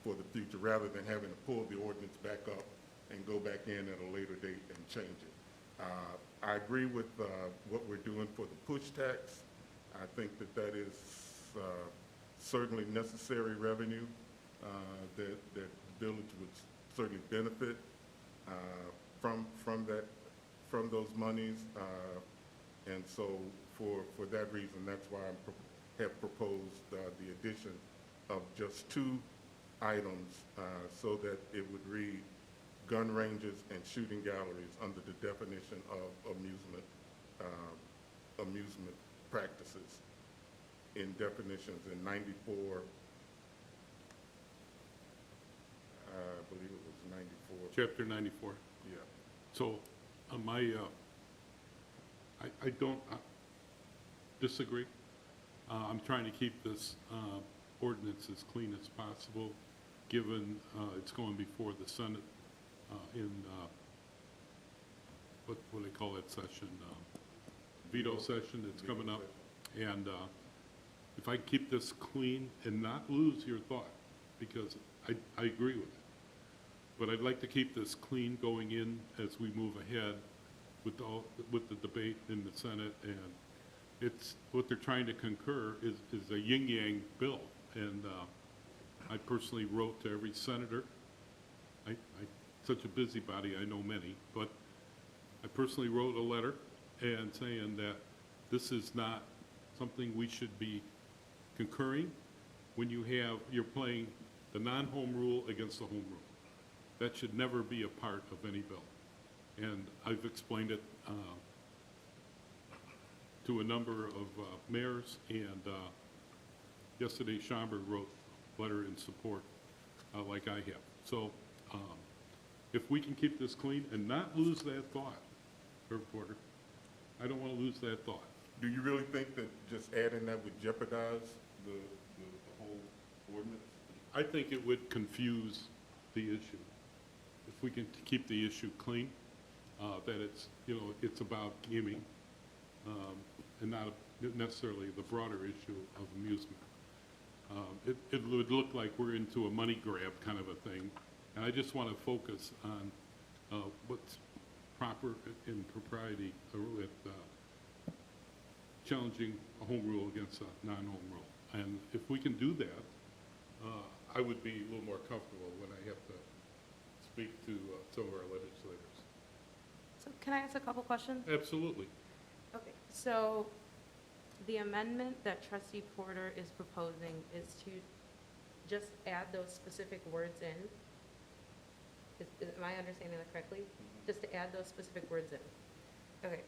for the future, rather than having to pull the ordinance back up and go back in at a later date and change it. I agree with what we're doing for the push tax. I think that is certainly necessary revenue that village would certainly benefit from those monies. And so for that reason, that's why I have proposed the addition of just two items so that it would read gun ranges and shooting galleries under the definition of amusement practices in definitions in 94, I believe it was 94. Chapter 94. Yeah. So, I don't disagree. I'm trying to keep this ordinance as clean as possible, given it's going before the Senate in, what do they call that session? Veto session that's coming up. And if I keep this clean and not lose your thought, because I agree with it, but I'd like to keep this clean going in as we move ahead with the debate in the Senate. And it's, what they're trying to concur is a yin-yang bill. And I personally wrote to every senator. Such a busybody, I know many, but I personally wrote a letter and saying that this is not something we should be concurring when you're playing the non-home rule against the home rule. That should never be a part of any bill. And I've explained it to a number of mayors, and yesterday Schaumburg wrote a letter in support like I have. So if we can keep this clean and not lose that thought, Herb Porter, I don't want to lose that thought. Do you really think that just adding that would jeopardize the whole ordinance? I think it would confuse the issue. If we can keep the issue clean, that it's, it's about gaming, and not necessarily the broader issue of amusement. It would look like we're into a money grab kind of a thing, and I just want to focus on what's proper in propriety with challenging a home rule against a non-home rule. And if we can do that, I would be a little more comfortable when I have to speak to some of our legislators. So can I ask a couple questions? Absolutely. Okay, so the amendment that trustee Porter is proposing is to just add those specific words in? Am I understanding that correctly? Just to add those specific words in? Okay.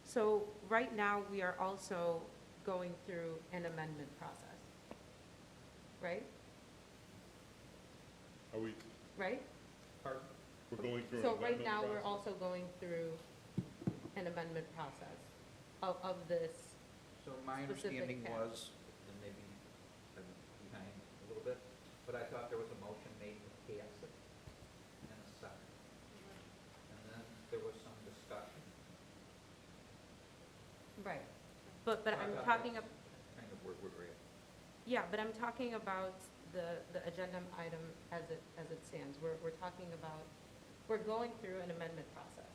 So right now, we are also going through an amendment process, right? Are we, Right? Pardon? we're going through an So amendment right now, we're process? also going through an amendment process of this. So my Specific understanding tab. was, and maybe I'm behind a little bit, but I thought there was a motion made to pass it and a second. And then there was some discussion. Right. But I I'm thought talking, that's kind of where we're at. yeah, but I'm talking about the agenda item as it stands. We're talking about, we're going through an amendment process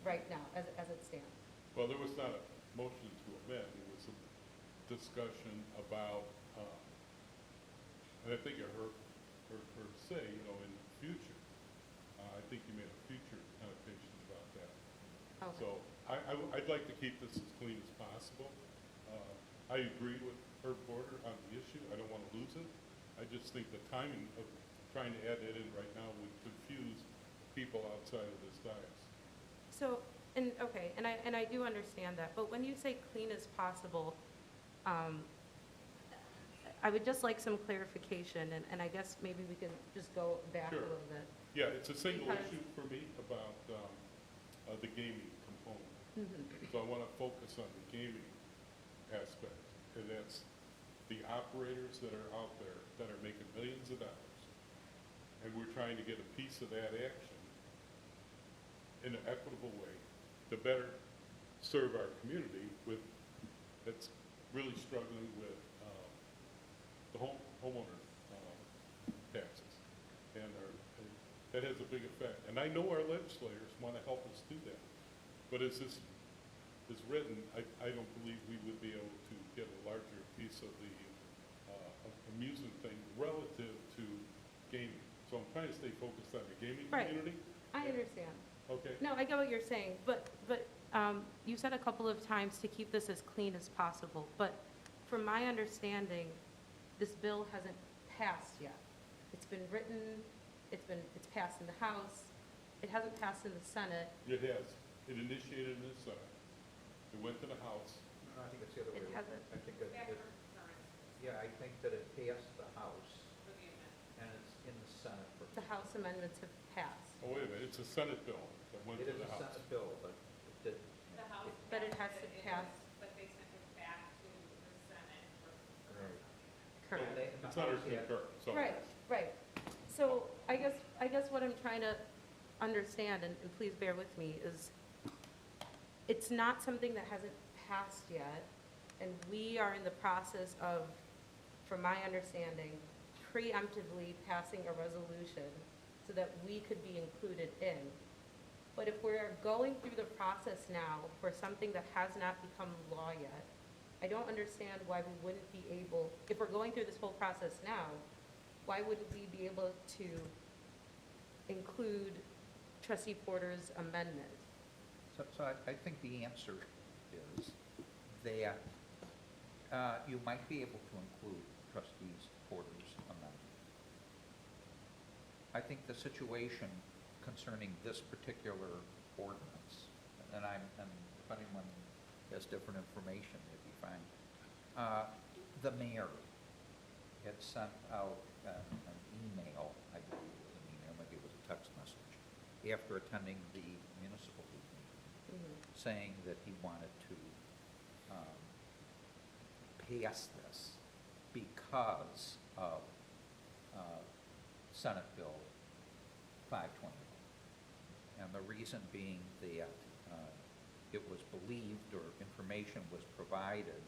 right now, as it stands. Well, there was not a motion to amend, it was a discussion about, and I think I heard her say, in the future, I think you made a future connotation about that. Okay. So I'd like to keep this as clean as possible. I agree with Herb Porter on the issue. I don't want to lose it. I just think the timing of trying to add that in right now would confuse people outside of this dais. So, and I do understand that, but when you say clean as possible, I would just like some clarification, and I guess maybe we can just go back a Sure. little bit. Yeah, it's a single Because- issue for me about the gaming component. Mhm. So I want to focus on the gaming aspect, and that's the operators that are out there that are making millions of dollars. And we're trying to get a piece of that action in an equitable way to better serve our community that's really struggling with the homeowner taxes. And that has a big effect. And I know our legislators want to help us do that. But as this is written, I don't believe we would be able to get a larger piece of the amusement thing relative to gaming. So I'm trying to stay focused on the gaming Right. community. I understand. Okay. No, I get what you're saying, but you said a couple of times to keep this as clean as possible, but from my understanding, this bill hasn't passed yet. It's been written, it's passed in the House, it hasn't passed in the Senate. It has. It initiated in the Senate. It went to the House. No, I think it's the other way. It around. hasn't. I think yeah, I think that it passed the House and it's in the Senate for. The House amendments have passed, Oh, wait a minute, it's a Senate bill that went It to is the a House. Senate bill, but it didn't. The House but it passed has to it, pass, but they sent it back to the Senate for. Right. correct. They- the It's under House had- concur, so. Right, right. So I guess what I'm trying to understand, and please bear with me, is it's not something that hasn't passed yet, and we are in the process of, from my understanding, preemptively passing a resolution so that we could be included in. But if we're going through the process now for something that has not become law yet, I don't understand why we wouldn't be able, if we're going through this whole process now, why wouldn't we be able to include trustee Porter's amendment? So I think the answer is that you might be able to include trustees Porter's amendment. I think the situation concerning this particular ordinance, and if anyone has different information, it'd be fine. The mayor had sent out an email, I believe it was an email, maybe it was a text message, after attending the municipal league meeting, saying that he wanted to pass this because of Senate Bill 521. And the reason being that it was believed or information was provided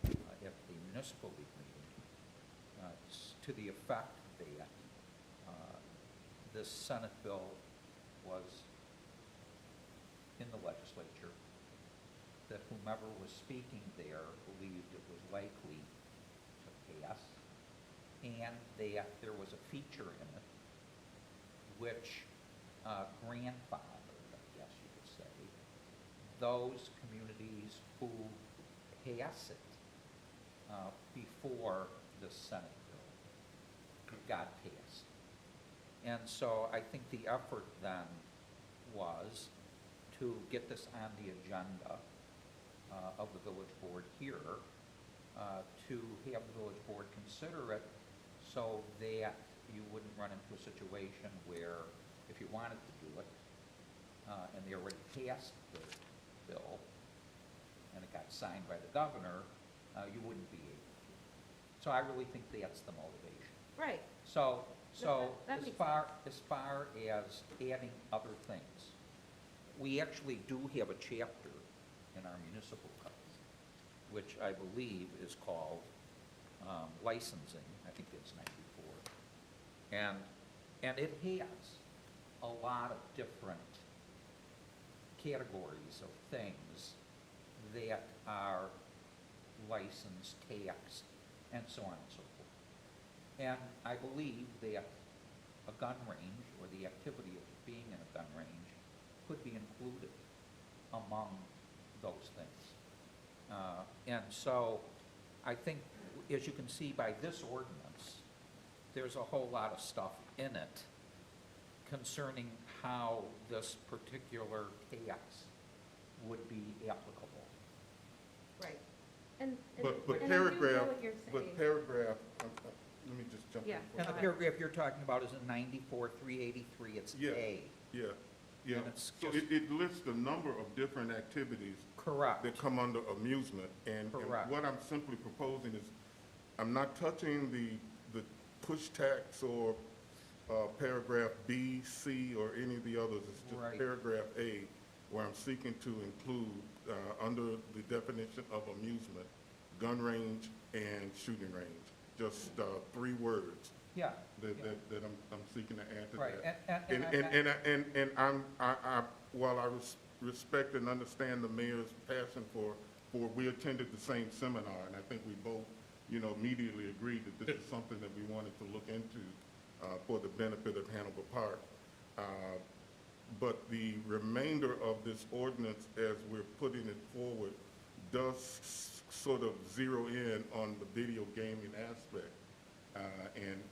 at the municipal league meeting to the effect that this Senate bill was in the legislature, that whomever was speaking there believed it was likely to pass, and that there was a feature in it which grandfathered, I guess you could say, those communities who pass it before the Senate bill got passed. And so I think the effort then was to get this on the agenda of the village board here, to have the village board consider it so that you wouldn't run into a situation where if you wanted to do it, and they already passed the bill, and it got signed by the governor, you wouldn't be able to. So I really think that's the motivation. Right. So That as makes far as adding other things, we actually do have a chapter in our municipal code, which I believe is called licensing. I think it's 94. And it has a lot of different categories of things that are licensed, taxed, and so on and so forth. And I believe that a gun range, or the activity of being in a gun range, could be included among those things. And so I think, as you can see by this ordinance, there's a whole lot of stuff in it concerning how this particular tax would be applicable. Right. And But and I do know paragraph, what you're saying. let me just jump in. Yeah. for a And the Go ahead. paragraph you're talking about is in 94-383, it's Yeah. A. Yeah, yeah. And it's So just- it lists a number of different activities Correct. that come under amusement. And Correct. what I'm simply proposing is, I'm not touching the push tax or paragraph B, C, or any of the others. It's just Right. paragraph A, where I'm seeking to include, under the definition of amusement, gun range and shooting range. Just 3 words Yeah. that yeah. I'm seeking to add to Right, that. and While I respect and understand the mayor's passion for, we attended the same seminar, and I think we both, immediately agreed that this is something that we wanted to look into for the benefit of Hanover Park. But the remainder of this ordinance, as we're putting it forward, does sort of zero in on the video gaming aspect.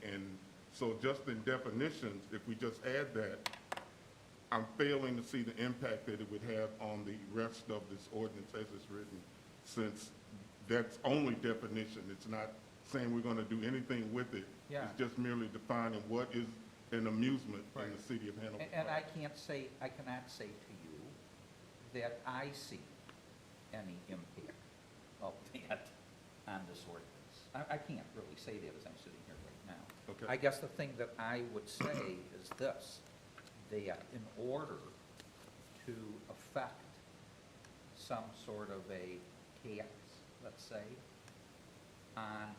And so just in definitions, if we just add that, I'm failing to see the impact that it would have on the rest of this ordinance as it's written, since that's only definition. It's not saying we're going to do anything with it. Yeah. It's just merely defining what is an amusement in Right. the city of Hanover. And I cannot say to you that I see any impact of that on this ordinance. I can't really say that as I'm sitting here right now. Okay. I guess the thing that I would say is this, that in order to affect some sort of a tax, let's say, on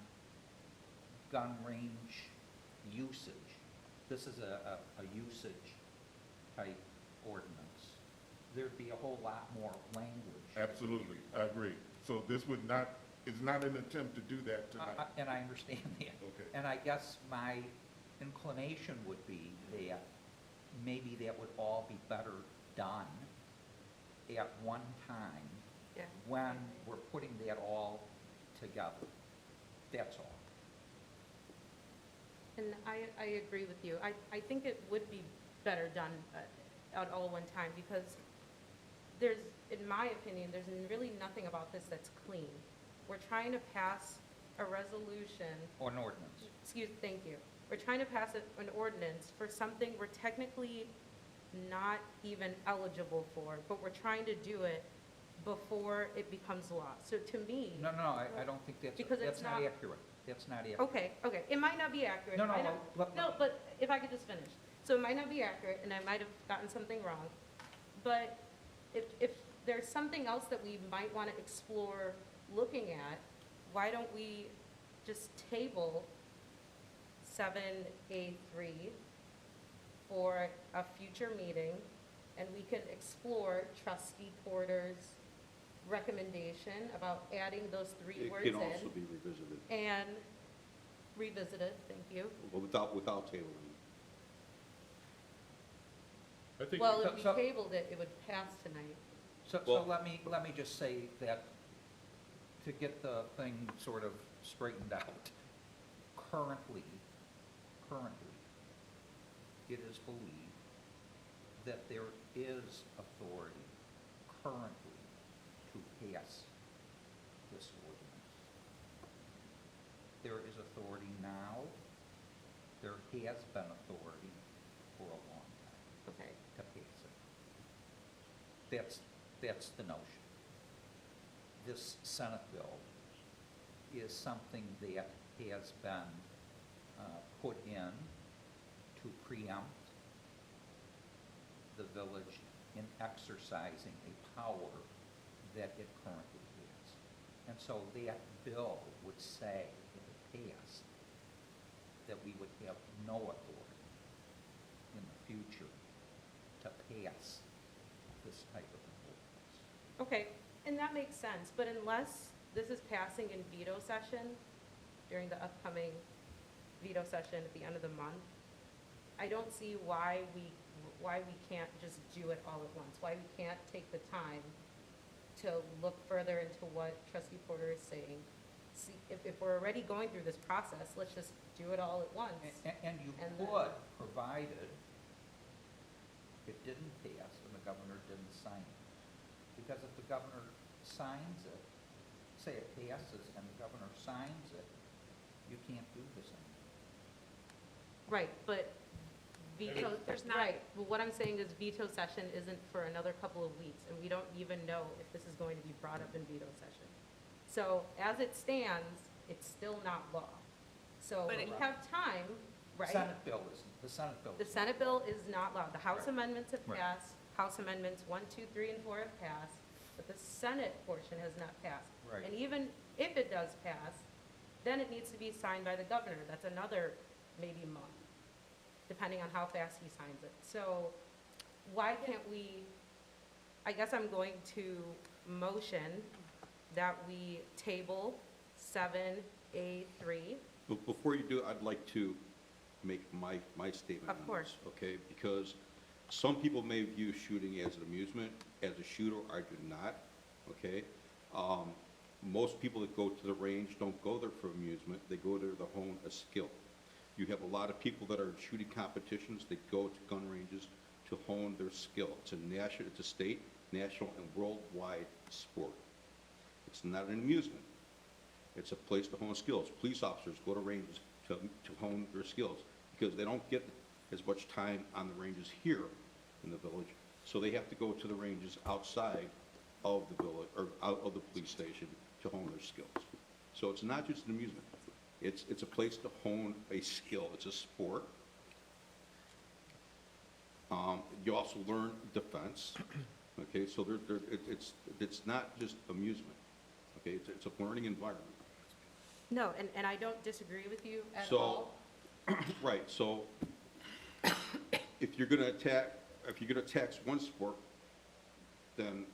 gun range usage, this is a usage type ordinance, there'd be a whole lot more language. Absolutely, I agree. So this would not, it's not an attempt to do that tonight. And I understand that. Okay. And I guess my inclination would be that maybe that would all be better done at one time Yeah. when we're putting that all together. That's all. And I agree with you. I think it would be better done at all one time, because there's, in my opinion, there's really nothing about this that's clean. We're trying to pass a resolution, Or an ordinance. thank you. We're trying to pass an ordinance for something we're technically not even eligible for, but we're trying to do it before it becomes law. So to me. No, I don't think Because it's that's not not- accurate. That's not accurate. Okay, it might not be accurate. No, It might no, not- No, but if I could just finish. So it might not be accurate, and I might have gotten something wrong, but if there's something else that we might want to explore looking at, why don't we just table 7A3 for a future meeting, and we can explore trustee Porter's recommendation about adding those three words It in. can also be revisited, And revisit it, thank you. but without tabling. I think, Well, if we So- tabled it, it would pass tonight. So Well- let me just say that, to get the thing sort of straightened out, currently, it is believed that there is authority currently to pass this ordinance. There is authority now, there has been authority for a long time Okay. to pass it. That's the notion. This Senate bill is something that has been put in to preempt the village in exercising a power that it currently has. And so that bill would say, if it passed, that we would have no authority in the future to pass this type of an ordinance. Okay, and that makes sense, but unless this is passing in veto session during the upcoming veto session at the end of the month, I don't see why we can't just do it all at once, why we can't take the time to look further into what Trustee Porter is saying. See, if we're already going through this process, let's just do it all at once. And you And then- could, provided it didn't pass and the governor didn't sign it. Because if the governor signs it, say it passes and the governor signs it, you can't do this anymore. Right, but veto, There's not- right, but what I'm saying is veto session isn't for another couple of weeks, and we don't even know if this is going to be brought up in veto session. So as it stands, it's still not law. So But we it- have time, right? The Senate bill is. The Senate bill is not law. The House Right. amendments have Right. passed, House amendments 1, 2, 3, and 4 have passed, but the Senate portion has not passed. Right. And even if it does pass, then it needs to be signed by the governor. That's another maybe month, depending on how fast he signs it. So why can't we, I guess I'm going to motion that we table 7A3. But before you do, I'd like to make my statement Of on this, course. okay? Because some people may view shooting as an amusement. As a shooter, I do not, okay? Most people that go to the range don't go there for amusement. They go there to hone a skill. You have a lot of people that are in shooting competitions that go to gun ranges to hone their skill. It's a state, national, and worldwide sport. It's not an amusement. It's a place to hone skills. Police officers go to ranges to hone their skills because they don't get as much time on the ranges here in the village, so they have to go to the ranges outside of the village, or out of the police station to hone their skills. So it's not just an amusement. It's a place to hone a skill. It's a sport. You also learn defense, okay? So it's not just amusement, okay? It's a learning environment. No, and I don't disagree with you at So- all. Right, so if you're gonna tax one sport, then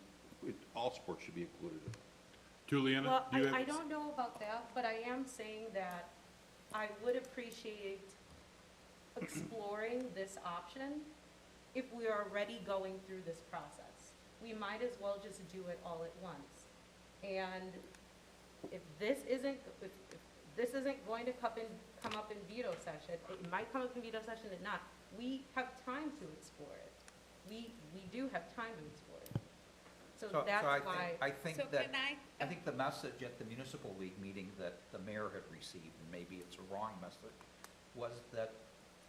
all sports should be included in it. Juliana, Well, do you have? I don't know about that, but I am saying that I would appreciate exploring this option if we are already going through this process. We might as well just do it all at once. And if this isn't going to come come up in veto session. It might come up in veto session and not. We have time to explore it. We do have time to explore it. So that's why. I think So that, can I- I think the message at the municipal league meeting that the mayor had received, and maybe it's a wrong message, was that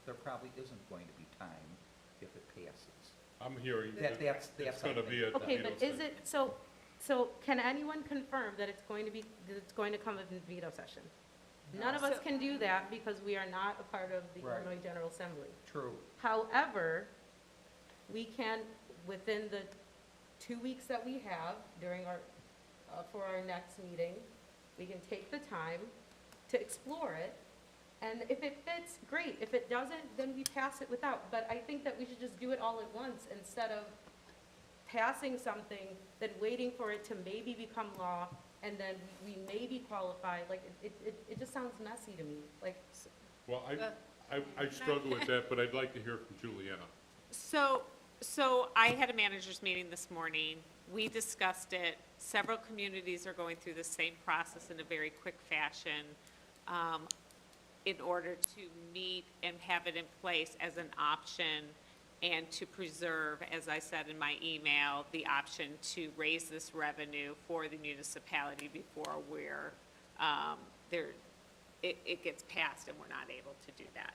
there probably isn't going to be time if it passes. I'm hearing That- that that's- it's that's, I gonna be think. at the Okay, veto but is session. it, so can anyone confirm that it's going to come up in veto session? None of us So- can do that because we are not a part of the Right. Illinois General Assembly. True. However, we can, within the 2 weeks that we have during our, for our next meeting, we can take the time to explore it. And if it fits, great. If it doesn't, then we pass it without. But I think that we should just do it all at once instead of passing something, then waiting for it to maybe become law, and then we maybe qualify. Like, it just sounds messy to me. Like, Well, I struggle with that, but I'd like to hear from Juliana. So I had a managers meeting this morning. We discussed it. Several communities are going through the same process in a very quick fashion in order to meet and have it in place as an option and to preserve, as I said in my email, the option to raise this revenue for the municipality before it gets passed and we're not able to do that.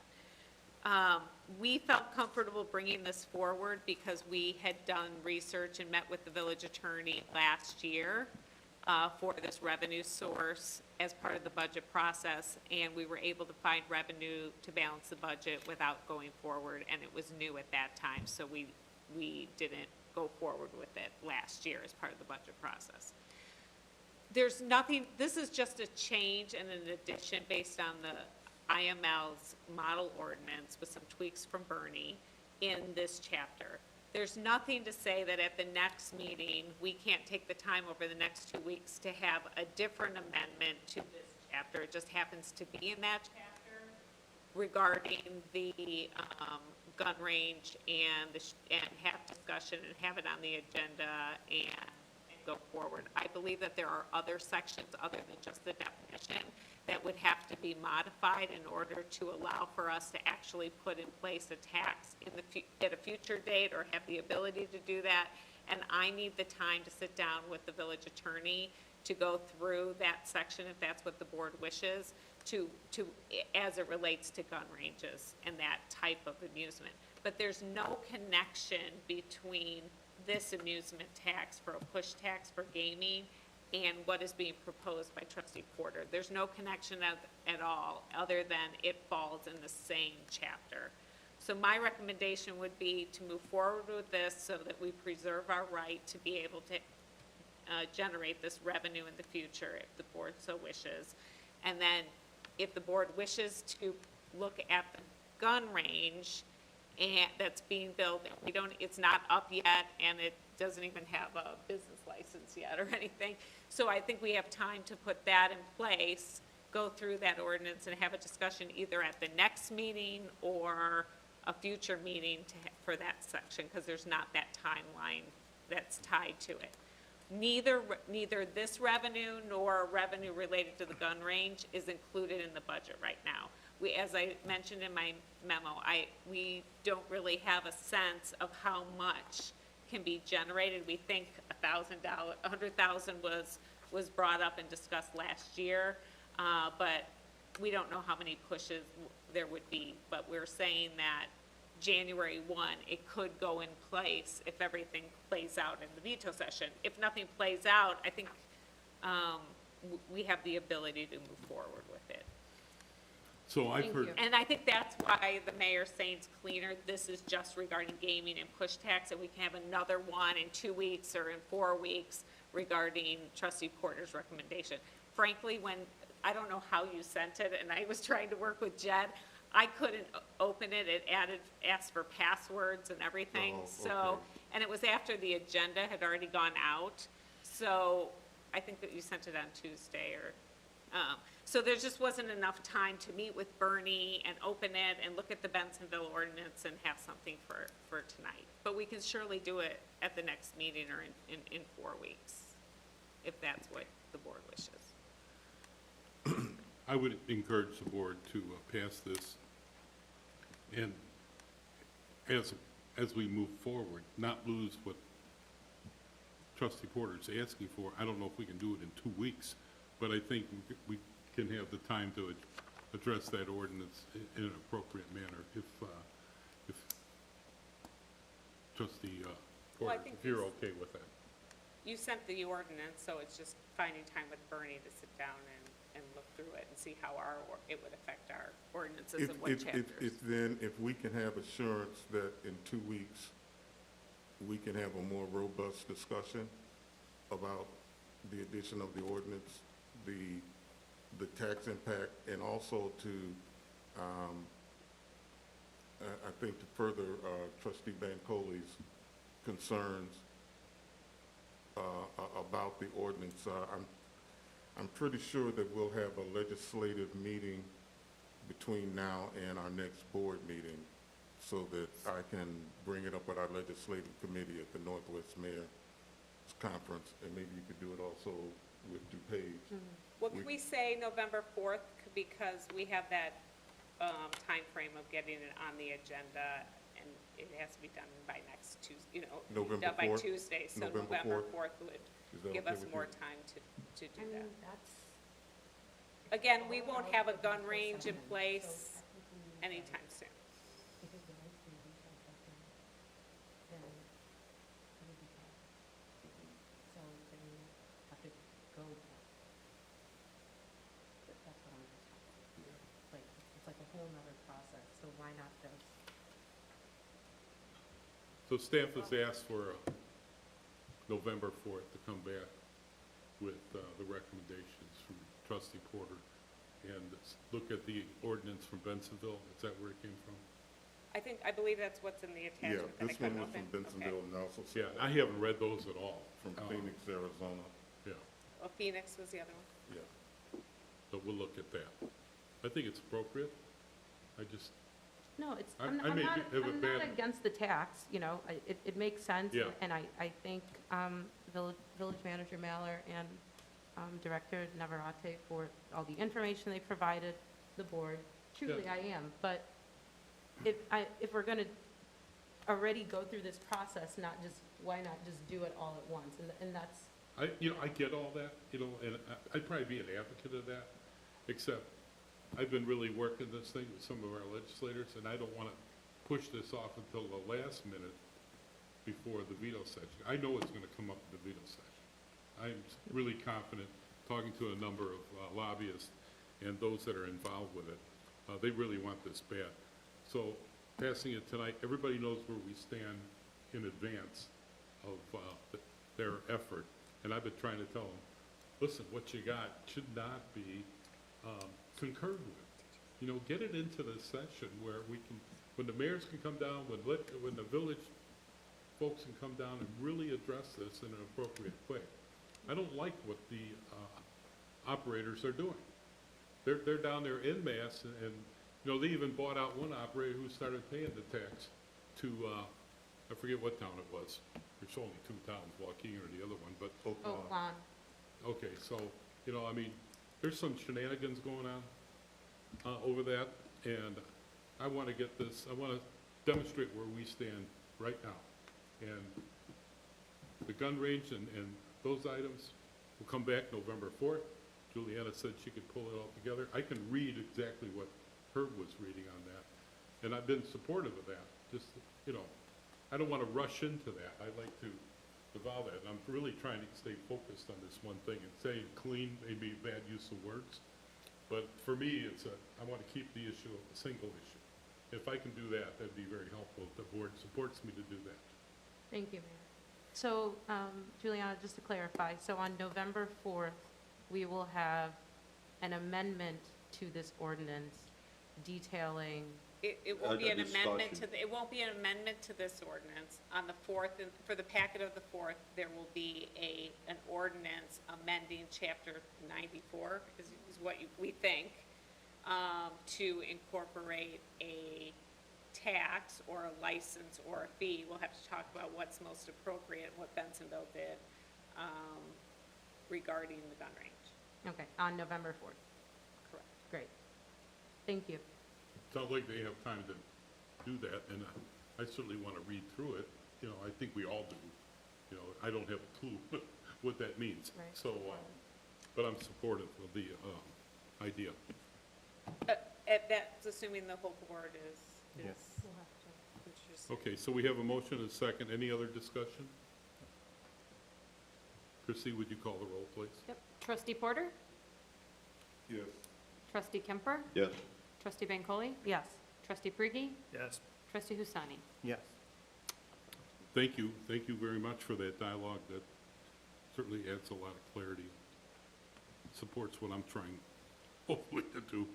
We felt comfortable bringing this forward because we had done research and met with the village attorney last year for this revenue source as part of the budget process, and we were able to find revenue to balance the budget without going forward, and it was new at that time, so we didn't go forward with it last year as part of the budget process. There's nothing, this is just a change and an addition based on the IML's model ordinance with some tweaks from Bernie in this chapter. There's nothing to say that at the next meeting, we can't take the time over the next 2 weeks to have a different amendment to this chapter. It just happens to be in that chapter regarding the gun range and have discussion and have it on the agenda and go forward. I believe that there are other sections other than just the definition that would have to be modified in order to allow for us to actually put in place a tax at a future date or have the ability to do that. And I need the time to sit down with the village attorney to go through that section, if that's what the board wishes, to as it relates to gun ranges and that type of amusement. But there's no connection between this amusement tax for a push tax for gaming and what is being proposed by Trustee Porter. There's no connection at all, other than it falls in the same chapter. So my recommendation would be to move forward with this so that we preserve our right to be able to generate this revenue in the future if the board so wishes. And then if the board wishes to look at the gun range and that's being built, it's not up yet, and it doesn't even have a business license yet or anything. So I think we have time to put that in place, go through that ordinance and have a discussion either at the next meeting or a future meeting for that section, because there's not that timeline that's tied to it. Neither this revenue nor revenue related to the gun range is included in the budget right now. As I mentioned in my memo, we don't really have a sense of how much can be generated. We think $100,000 was brought up and discussed last year, but we don't know how many pushes there would be. But we're saying that January 1, it could go in place if everything plays out in the veto session. If nothing plays out, I think we have the ability to move forward with it. So I've Thank heard, you. And I think that's why the mayor's saying it's cleaner. This is just regarding gaming and push tax, and we can have another one in 2 weeks or in 4 weeks regarding Trustee Porter's recommendation. Frankly, I don't know how you sent it, and I was trying to work with Jed, I couldn't open it. It asked for passwords and everything. Oh, So, okay. and it was after the agenda had already gone out. So I think that you sent it on Tuesday so there just wasn't enough time to meet with Bernie and open it and look at the Bensonville ordinance and have something for tonight. But we can surely do it at the next meeting or in 4 weeks, if that's what the board wishes. I would encourage the board to pass this, and as we move forward, not lose what trustee Porter's asking for. I don't know if we can do it in 2 weeks, but I think we can have the time to address that ordinance in an appropriate manner if trustee Well, I Porter, think if you're he's- okay with that. You sent the ordinance, so it's just finding time with Bernie to sit down and look through it and see how it would affect our ordinances and what chapters. If we can have assurance that in 2 weeks, we can have a more robust discussion about the addition of the ordinance, the tax impact, and also to, I think to further trustee Bancoli's concerns about the ordinance, I'm pretty sure that we'll have a legislative meeting between now and our next board meeting so that I can bring it up at our legislative committee at the Northwest Mayor's Conference, and maybe you could do it also with DuPage. Well, can we say November 4th, because we have that time frame of getting it on the agenda, and it has to be done by next Tuesday, November done by 4th? Tuesday, so November November 4th? 4th would Is that give okay us with more you? time to I do that. mean, that's. Again, we won't have a gun range in place anytime soon. Because the next thing we have something, then it would be bad. So then we have to go back. That's what I'm just, like, it's like a whole nother process, so why not just? So staff has asked for November 4th to come back with the recommendations from trustee Porter and look at the ordinance from Bensonville. Is that where it came from? I believe that's what's in the Yeah, attachment that I this cut one was open. from Bentonville and also Yeah, I haven't read those at all. from Phoenix, Arizona. Yeah, Oh, Phoenix was the other one. Yeah. so we'll look at that. I think it's appropriate. I just, No, it's, I- I'm I may not, have a I'm not bad- against the tax, it makes sense. Yeah. And I think Village Manager Mallor and Director Navarrete for all the information they provided the board, truly Yeah. I am. But if we're gonna already go through this process, why not just do it all at once? And that's, I get all that, and I'd probably be an advocate of that, except I've been really working this thing with some of our legislators, and I don't want to push this off until the last minute before the veto session. I know it's going to come up at the veto session. I'm really confident, talking to a number of lobbyists and those that are involved with it, they really want this bad. So passing it tonight, everybody knows where we stand in advance of their effort. And I've been trying to tell them, listen, what you got should not be concurred with. Get it into the session where we can, when the mayors can come down, when the village folks can come down and really address this in an appropriate way. I don't like what the operators are doing. They're down there en masse, and they even bought out one operator who started paying the tax to, I forget what town it was. There's only 2 towns, Waukegan or the other one, but, oh, Lon. okay, so, there's some shenanigans going on over that, and I want to get this, I want to demonstrate where we stand right now. And the gun range and those items will come back November 4th. Juliana said she could pull it all together. I can read exactly what Herb was reading on that, and I've been supportive of that. Just, I don't want to rush into that. I like to evolve that, and I'm really trying to stay focused on this one thing. And saying clean may be a bad use of words, but for me, I want to keep the issue a single issue. If I can do that, that'd be very helpful if the board supports me to do that. Thank you, Mayor. So, Juliana, just to clarify, so on November 4th, we will have an amendment to this ordinance detailing, It won't be A an amendment discussion. it won't be an amendment to this ordinance. On the 4th, and for the packet of the 4th, there will be an ordinance amending Chapter 94, is what we think, to incorporate a tax or a license or a fee. We'll have to talk about what's most appropriate and what Bensonville did regarding the gun range. okay, on November 4th. Correct. Great. Thank you. Sounds like they have time to do that, and I certainly want to read through it. You know, I think we all do. You know, I don't have a clue what that means. Right. So, but I'm supportive of the idea. That's assuming the whole board is We'll have to. interested. Okay, so we have a motion and a second. Any other discussion? Chrissy, would you call the roll, please? Yep. Trustee Porter? Yes. Trustee Kemper? Yes. Trustee Bancole? Yes. Trustee Brigi? Yes. Trustee Husani? Yes. Thank you. Thank you very much for that dialogue. That certainly adds a lot of clarity. Supports what I'm trying, hopefully, to do.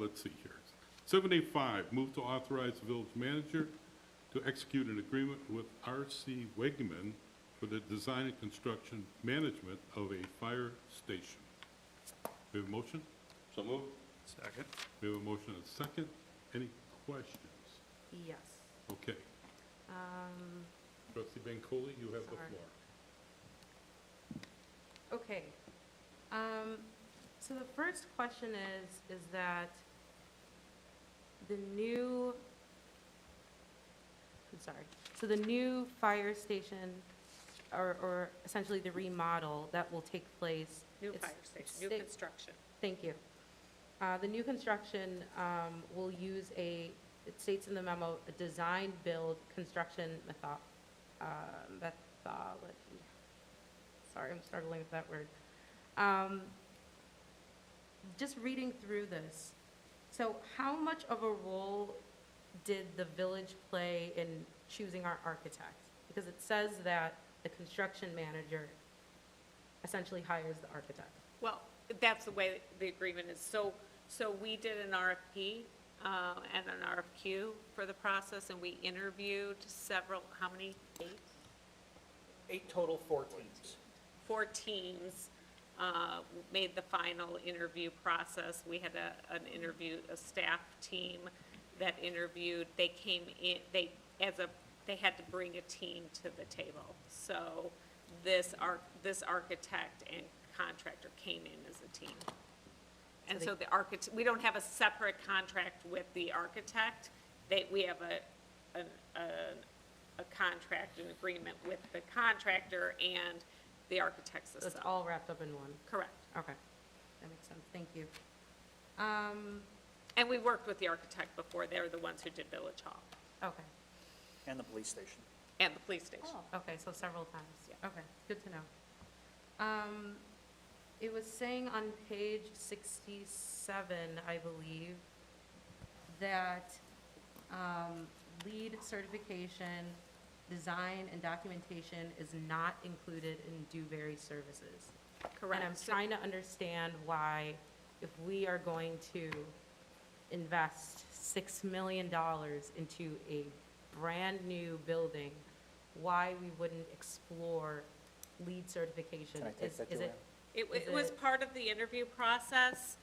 Let's see here. 7A5, move to authorize the village manager to execute an agreement with R.C. Wegman for the design and construction management of a fire station. We have a motion? So moved. Second. We have a motion and a second. Any questions? Yes. Okay. Trustee Bancole, you have the Sorry. floor. Okay. So the first question is that the new, I'm sorry, so the new fire station, or essentially the remodel that will take place. New it's- fire station, new sta- construction. Thank you. The new construction will use it states in the memo, a design, build, construction methodology. Sorry, I'm struggling with that word. Just reading through this, so how much of a role did the village play in choosing our architect? Because it says that the construction manager essentially hires the architect. Well, that's the way the agreement is. So we did an RFP and an RFQ for the process, and we interviewed several, how many? 8? 8 total, 4 teams. 4 teams made the final interview process. We had a staff team that interviewed. They came in, they had to bring a team to the table. So this architect and contractor came in as a team. And so the architect, we don't have a separate contract with the architect. We have a contract, an agreement with the contractor and the architects So it's themselves. all wrapped up in one. Correct. Okay, that makes sense, thank you. And we worked with the architect before. They're the ones who did Village Hall Okay. And the police station. and the police station. Okay, so several times. Yeah. Okay, good to know. It was saying on page 67, I believe, that lead certification, design, and documentation is not included in Dewberry services. Correct. And I'm So- trying to understand why, if we are going to invest $6 million into a brand-new building, why we wouldn't explore lead certification? Can I take that, Is it? Joanne? It Is was it- part of the interview process.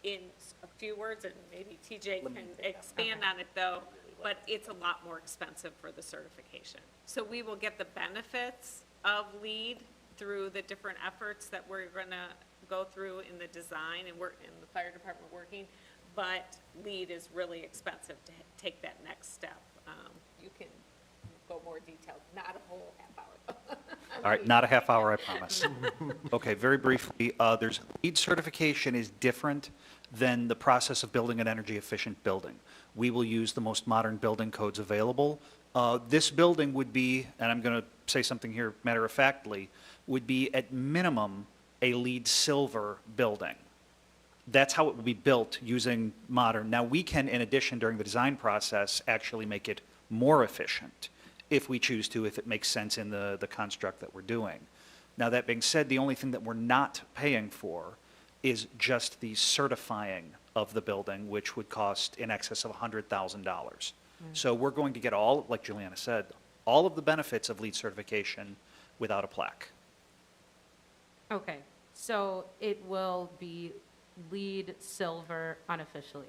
In a few words, and maybe TJ Let me can take that. expand on it though, but it's a lot more expensive for the certification. So we will get the benefits of LEED through the different efforts that we're gonna go through in the design and work, in the fire department working, but LEED is really expensive to take that next step. You can go more detailed, not a whole half hour. All right, not a half hour, I promise. Okay, very briefly, there's, LEED certification is different than the process of building an energy-efficient building. We will use the most modern building codes available. This building would be, and I'm going to say something here matter-of-factly, would be at minimum a LEED silver building. That's how it will be built using modern. Now, we can, in addition, during the design process, actually make it more efficient if we choose to, if it makes sense in the construct that we're doing. Now, that being said, the only thing that we're not paying for is just the certifying of the building, which would cost in excess of $100,000. So we're going to get all, like Juliana said, all of the benefits of LEED certification without a plaque. Okay, so it will be lead silver unofficially?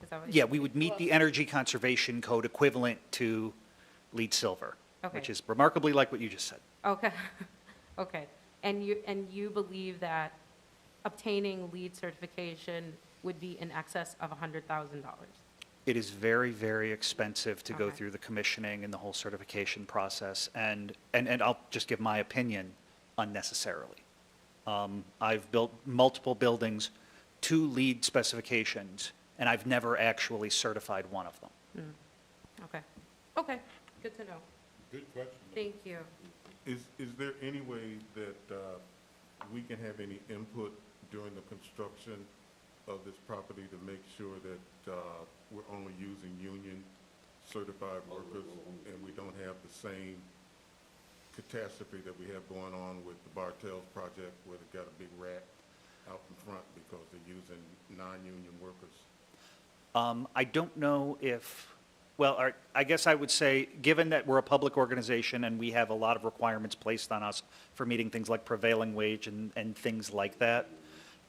Is that what you- Yeah, we would meet the Energy Conservation Code equivalent to LEED silver, which Okay. is remarkably like what you just said. Okay, okay. And you believe that obtaining LEED certification would be in excess of $100,000. It is very, very expensive to go Okay. through the commissioning and the whole certification process, and I'll just give my opinion, unnecessarily. I've built multiple buildings to LEED specifications, and I've never actually certified one of them. Okay, okay, good to know. Good question. Thank you. Is there any way that we can have any input during the construction of this property to make sure that we're only using union certified workers and we don't have the same catastrophe that we have going on with the Bartels project where they've got a big rat out in front because they're using non-union workers? I don't know if, well, I guess I would say, given that we're a public organization and we have a lot of requirements placed on us for meeting things like prevailing wage and things like that,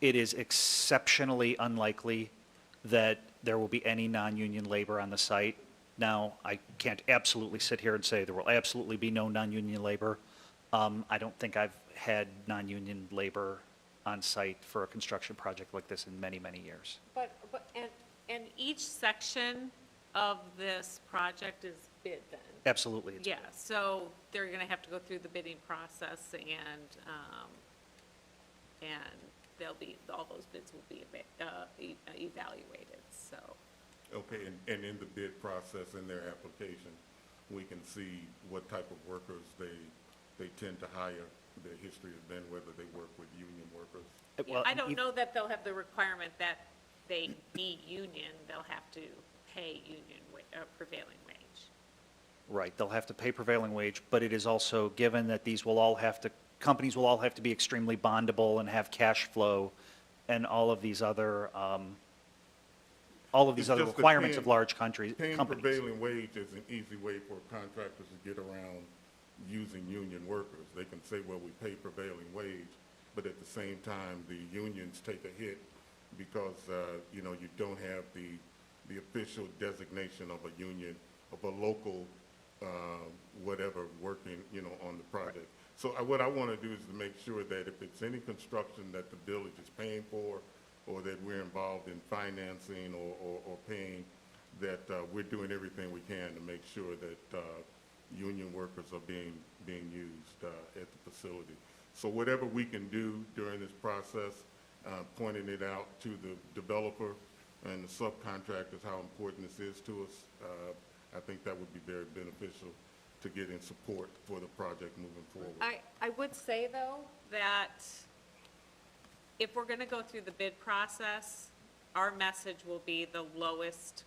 it is exceptionally unlikely that there will be any non-union labor on the site. Now, I can't absolutely sit here and say there will absolutely be no non-union labor. I don't think I've had non-union labor on site for a construction project like this in many, many years. And each section of this project is bid then? Absolutely. it's- Yeah, so they're gonna have to go through the bidding process and they'll be, all those bids will be evaluated, so. Okay, and in the bid process, in their application, we can see what type of workers they tend to hire, their history has been, whether they work with union workers. Yeah, Well, I don't ev- know that they'll have the requirement that they be union, they'll have to pay union prevailing wage. Right, they'll have to pay prevailing wage, but it is also given that these will all have to, companies will all have to be extremely bondable and have cash flow and all of these other, It's just that requirements of paying- large Paying companies. prevailing wage is an easy way for contractors to get around using union workers. They can say, well, we pay prevailing wage, but at the same time, the unions take a hit because, you know, you don't have the official designation of a union, of a local, whatever, working, you know, on the project. So what I want to do is to make sure that if it's any construction that the village is paying for, or that we're involved in financing or paying, that we're doing everything we can to make sure that union workers are being used at the facility. So whatever we can do during this process, pointing it out to the developer and the subcontractors how important this is to us, I think that would be very beneficial to getting support for the project moving forward. I would say, though, that if we're gonna go through the bid process, our message will be the lowest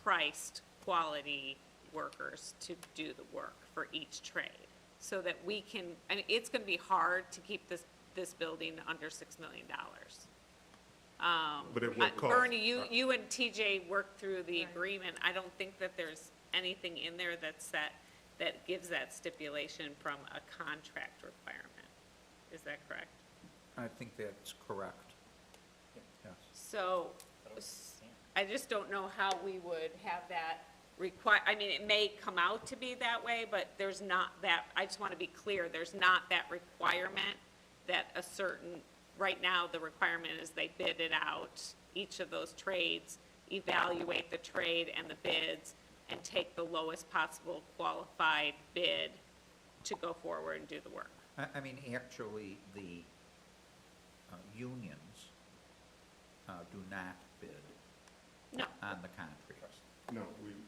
priced quality workers to do the work for each trade, so that we can, I mean, it's gonna be hard to keep this building under $6 million. But at what cost? Bernie, you and TJ worked through the agreement. I don't think that there's anything in there that gives that stipulation from a contract requirement. Is that correct? I think that's correct. Yes. So, I just don't know how we would have that require, I mean, it may come out to be that way, but there's not that, I just want to be clear, there's not that requirement that a certain, right now, the requirement is they bid it out, each of those trades, evaluate the trade and the bids, and take the lowest possible qualified bid to go forward and do the work. I mean, actually, the unions do not bid No. on the contracts. No,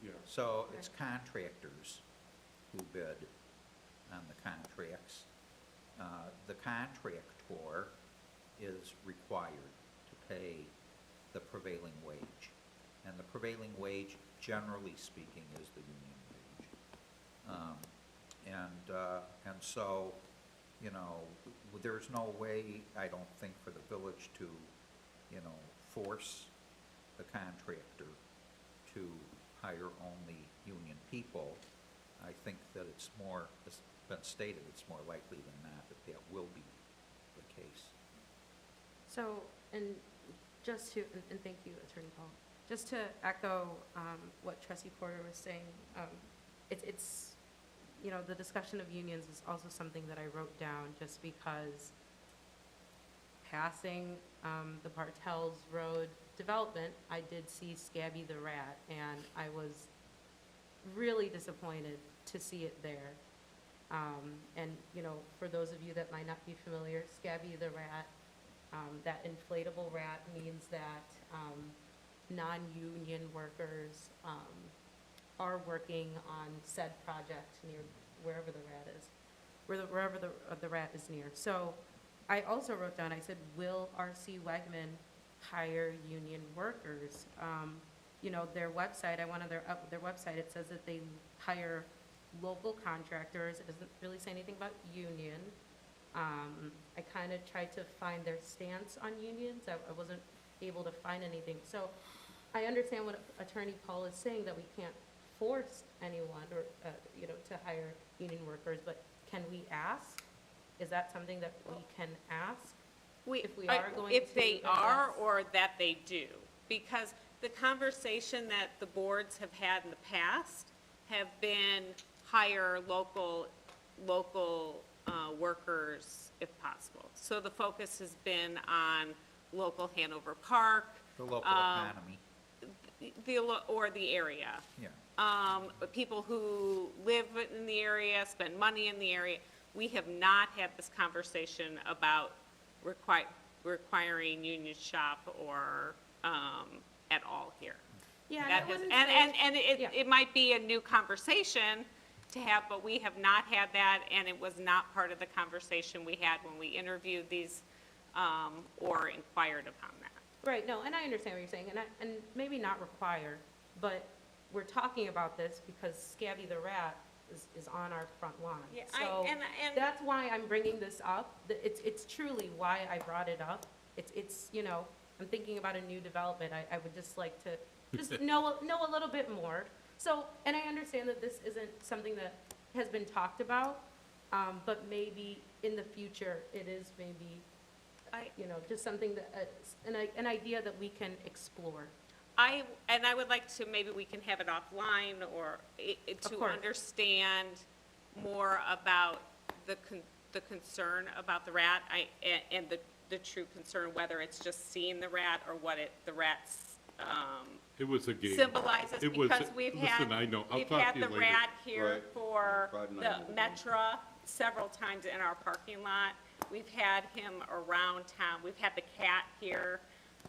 yeah. So it's contractors who bid on the contracts. The contractor is required to pay the prevailing wage. And the prevailing wage, generally speaking, is the union wage. And so, you know, there's no way, I don't think, for the village to, you know, force the contractor to hire only union people. I think that it's more, it's been stated, it's more likely than not that that will be the case. So, and just to, and thank you, Attorney Paul, just to echo what Trustee Porter was saying, it's, you know, the discussion of unions is also something that I wrote down just because passing the Bartels Road development, I did see Scabby the Rat, and I was really disappointed to see it there. And, you know, for those of you that might not be familiar, Scabby the Rat, that inflatable rat means that non-union workers are working on said project near wherever the rat is, wherever the rat is near. So I also wrote down, I said, will RC Wegman hire union workers? You know, their website, I went on their website, it says that they hire local contractors. It doesn't really say anything about union. I kind of tried to find their stance on unions. I wasn't able to find anything. So I understand what Attorney Paul is saying, that we can't force anyone or, you know, to hire union workers, but can we ask? Is that something that we can ask? If we are going If they to are, invest? or that they do. Because the conversation that the boards have had in the past have been hire local workers if possible. So the focus has been on local Hanover Park. The local economy, Or the area. yeah. People who live in the area, spend money in the area. We have not had this conversation about requiring union shop or at all here. Yeah, and That I has, wouldn't and say- it, yeah. it might be a new conversation to have, but we have not had that, and it was not part of the conversation we had when we interviewed these, or inquired upon that. Right, no, and I understand what you're saying, and maybe not require, but we're talking about this because Scabby the Rat is on our front lawn. Yeah, So and that's why I'm bringing this up. It's truly why I brought it up. It's, you know, I'm thinking about a new development. I would just like to just know a little bit more. So, and I understand that this isn't something that has been talked about, but maybe in the future, it is maybe, you know, just something that, an idea that we can explore. I would like to, maybe we can have it offline, or to course. understand more about the concern about the rat, and the true concern, whether it's just seeing the rat or what the rat's, It was a game. symbolizes, It was- because we've had, listen, I know. I'll we've talk had to you the later. rat here Right. for Friday night the movie. Metra several times in our parking lot. We've had him around town. We've had the cat here,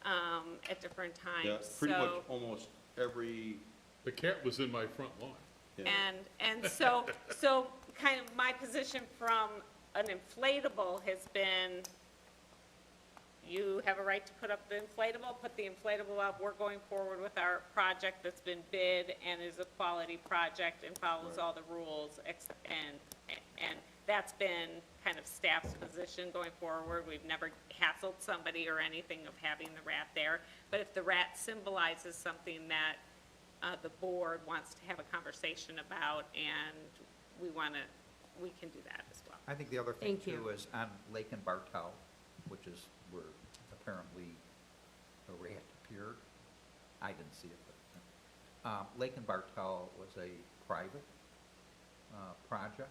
at different times. Yeah, pretty much So- almost every, The cat was in my front lawn. yeah. And so kind of my position from an inflatable has been, you have a right to put up the inflatable, put the inflatable up. We're going forward with our project that's been bid and is a quality project and follows all the rules, and that's been kind of staff's position going forward. We've never hassled somebody or anything of having the rat there. But if the rat symbolizes something that the board wants to have a conversation about, and we can do that as well. I think the other thing Thank you. too is on Lake and Bartel, which is where apparently the rat appeared. I didn't see it, but, Lake and Bartel was a private, project.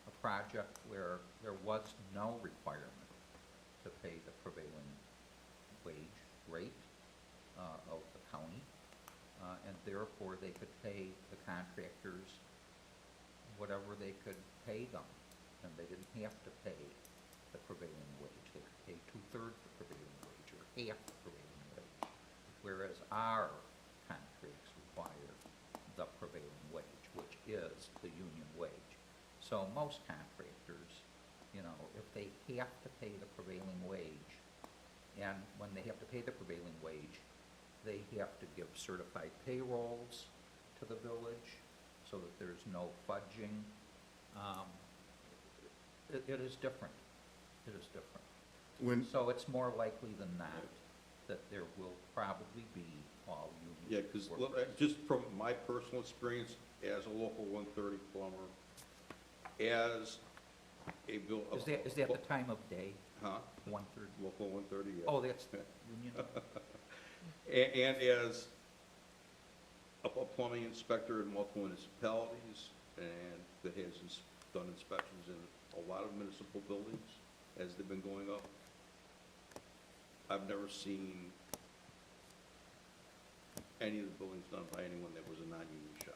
A project where there was no requirement to pay the prevailing wage rate, of the county. And therefore, they could pay the contractors whatever they could pay them, and they didn't have to pay the prevailing wage. They could pay 2/3 the prevailing wage, or half the prevailing wage, whereas our contracts require the prevailing wage, which is the union wage. So most contractors, you know, if they have to pay the prevailing wage, and when they have to pay the prevailing wage, they have to give certified payrolls to the village so that there's no fudging. It is different. It is different. When, So it's more likely than not that there will probably be all Yeah, union because workers. just from my personal experience as a local 130 plumber, as a bill. Is that the time of day, Huh? 1:30? Local 130, yeah. Oh, that's the union? And as a plumbing inspector in multiple municipalities, and that has done inspections in a lot of municipal buildings as they've been going up, I've never seen any of the buildings done by anyone that was a non-union shop.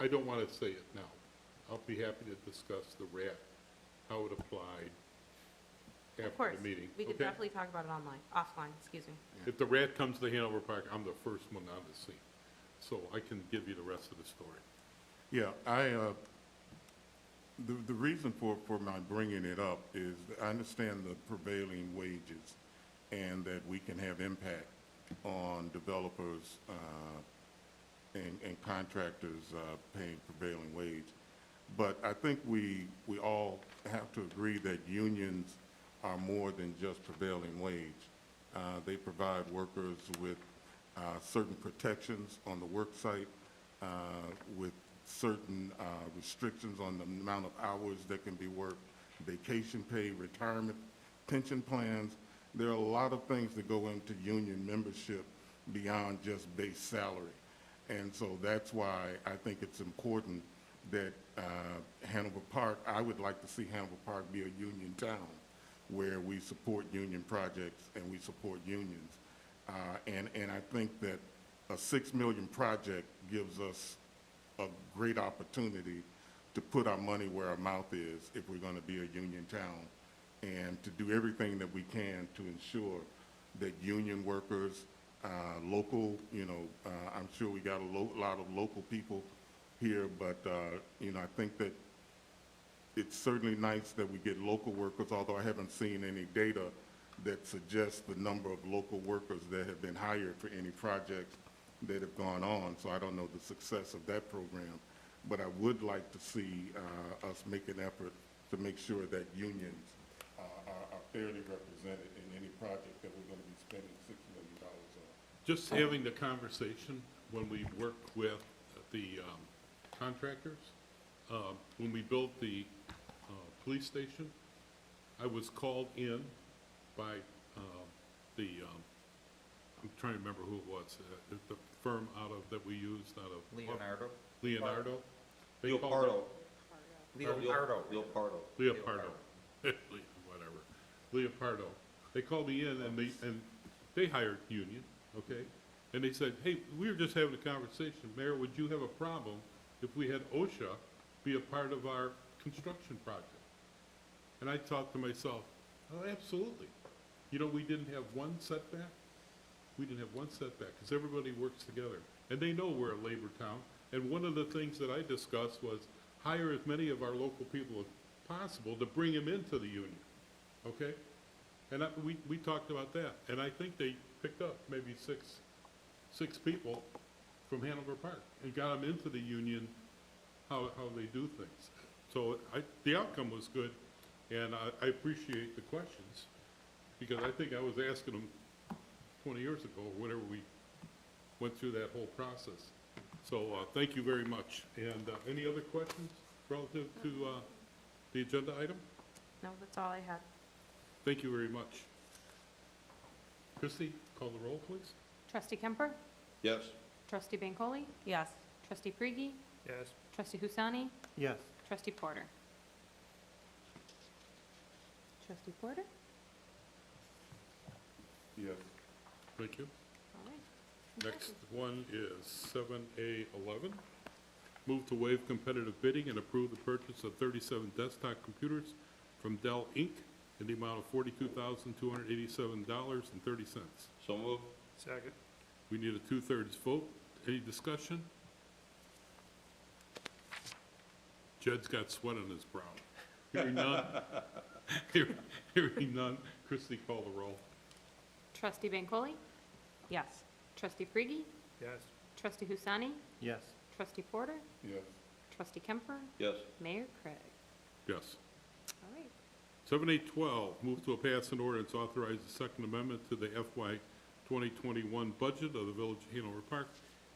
I don't want to say it now. I'll be happy to discuss the RAT, how it applied Of after course, the meeting. we could okay? definitely talk about it offline, excuse me. If the RAT comes to Hanover Park, I'm the first one on the scene. So I can give you the rest of the story. Yeah, the reason for my bringing it up is I understand the prevailing wages and that we can have impact on developers and contractors paying prevailing wage. But I think we all have to agree that unions are more than just prevailing wage. They provide workers with certain protections on the work site, with certain restrictions on the amount of hours that can be worked, vacation pay, retirement, pension plans. There are a lot of things that go into union membership beyond just base salary. And so that's why I think it's important that Hanover Park, I would like to see Hanover Park be a union town where we support union projects and we support unions. And I think that a $6 million project gives us a great opportunity to put our money where our mouth is if we're going to be a union town, and to do everything that we can to ensure that union workers, local, I'm sure we got a lot of local people here, but, I think that it's certainly nice that we get local workers, although I haven't seen any data that suggests the number of local workers that have been hired for any projects that have gone on, so I don't know the success of that program. But I would like to see us make an effort to make sure that unions are fairly represented in any project that we're going to be spending $6 million on. Just having the conversation when we worked with the contractors, when we built the police station, I was called in by I'm trying to remember who it was, the firm that we used out of. Leonardo? Leonardo. They called Leopardo. Leopardo. Whatever. Leopardo. They called me in and they hired union, okay? And they said, hey, we were just having a conversation. Mayor, would you have a problem if we had OSHA be a part of our construction project? And I thought to myself, oh, absolutely. We didn't have one setback. We didn't have one setback because everybody works together. And they know we're a labor town. And one of the things that I discussed was hire as many of our local people as possible to bring them into the union, okay? And we talked about that. And I think they picked up maybe six people from Hanover Park and got them into the union, how they do things. So the outcome was good, and I appreciate the questions, because I think I was asking them 20 years ago, or whenever we went through that whole process. So thank you very much. And any other questions relative to the agenda item? No, that's all I had. Thank you very much. Christie, call the roll, please. Trustee Kemper? Yes. Trustee Bancole? Yes. Trustee Frigie? Yes. Trustee Husani? Yes. Trustee Porter? Trustee Porter? Yes. Thank you. All right. Next one is 7A11. Move to waive competitive bidding and approve the purchase of 37 desktop computers from Dell Inc. in the amount of $42,287.30. So moved. Second. We need a 2/3 vote. Any discussion? Jed's got sweat on his brow. Hearing none. Hearing none. Christie, call the roll. Trustee Bancole? Yes. Trustee Frigie? Yes. Trustee Husani? Yes. Trustee Porter? Yes. Trustee Kemper? Yes. Mayor Craig? Yes. All right. 7A12, move to pass an ordinance authorize the Second Amendment to the FY 2021 budget of the Village of Hanover Park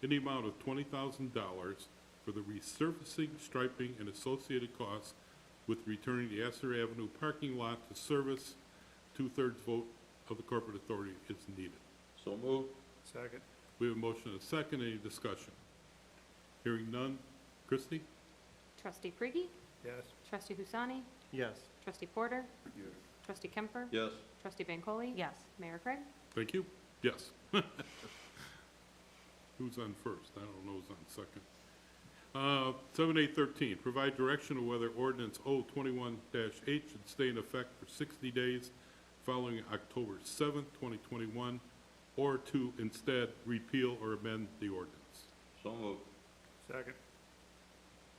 in the amount of $20,000 for the resurfacing, striping, and associated costs with returning the Astor Avenue parking lot to service. 2/3 vote of the corporate authority is needed. So moved. Second. We have a motion and a second. Any discussion? Hearing none. Christie? Trustee Frigie? Yes. Trustee Husani? Yes. Trustee Porter? Yes. Trustee Kemper? Yes. Trustee Bancole? Yes. Mayor Craig? Thank you. Yes. Who's on first? I don't know who's on second. 7813, provide direction of whether ordinance O21-8 should stay in effect for 60 days following October 7th, 2021, or to instead repeal or amend the ordinance. So moved. Second.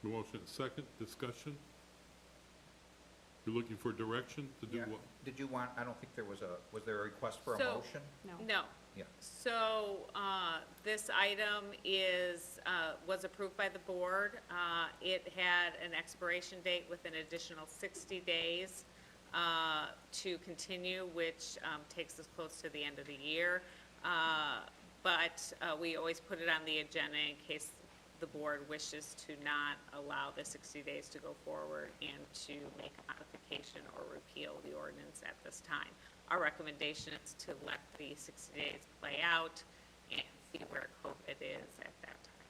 The motion is second. Discussion? You're looking for direction to do Yeah. what? Did you want, I don't think there was there a request for a So- motion? No. No. Yeah. So, this item was approved by the board. It had an expiration date with an additional 60 days to continue, which takes us close to the end of the year. But we always put it on the agenda in case the board wishes to not allow the 60 days to go forward and to make a modification or repeal the ordinance at this time. Our recommendation is to let the 60 days play out and see where COVID is at that time.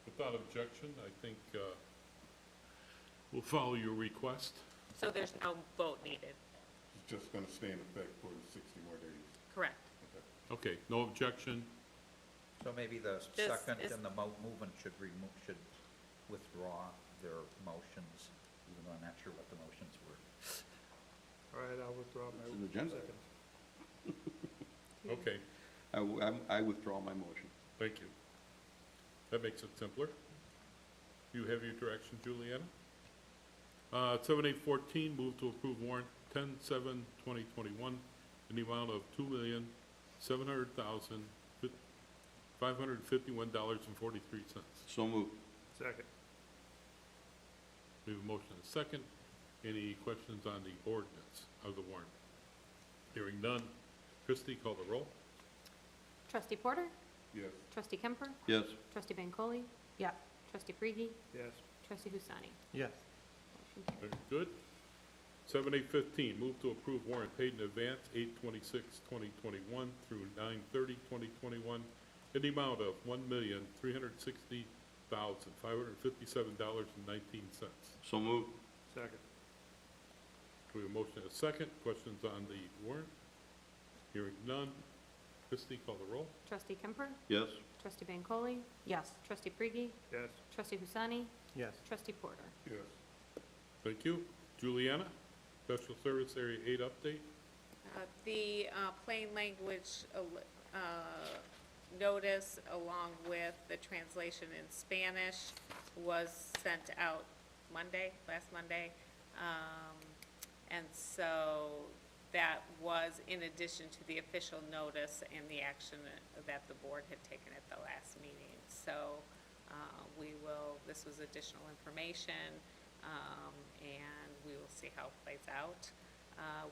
Without objection, I think we'll follow your request. So there's no vote needed, It's just gonna stay in effect for the 60 more days. correct? Okay, no objection. So maybe the This second is- and the movement should withdraw their motions, even though I'm not sure what the motions were. All right, I'll withdraw It's an agenda. Okay, I withdraw my motion. thank you. That makes it simpler. You have your direction, Juliana? 7814, move to approve warrant 10/7/2021 in the amount of $2,700,551.43. So moved. Second. We have a motion and a second. Any questions on the ordinance of the warrant? Hearing none. Christie, call the roll. Trustee Porter? Yes. Trustee Kemper? Yes. Trustee Bancole? Yes. Trustee Frigie? Yes. Trustee Husani? Yes. Motion carries. Very good. 7815, move to approve warrant paid in advance 8/26/2021 through 9/30/2021 in the amount of $1,360,557.19. So moved. Second. We have a motion and a second. Questions on the warrant? Hearing none. Christie, call the roll. Trustee Kemper? Yes. Trustee Bancole? Yes. Trustee Frigie? Yes. Trustee Husani? Yes. Trustee Porter? Yes. Thank you. Juliana, Special Service Area 8 update. The plain language notice, along with the translation in Spanish, was sent out last Monday. And so that was in addition to the official notice and the action that the board had taken at the last meeting. So this was additional information, and we will see how it plays out.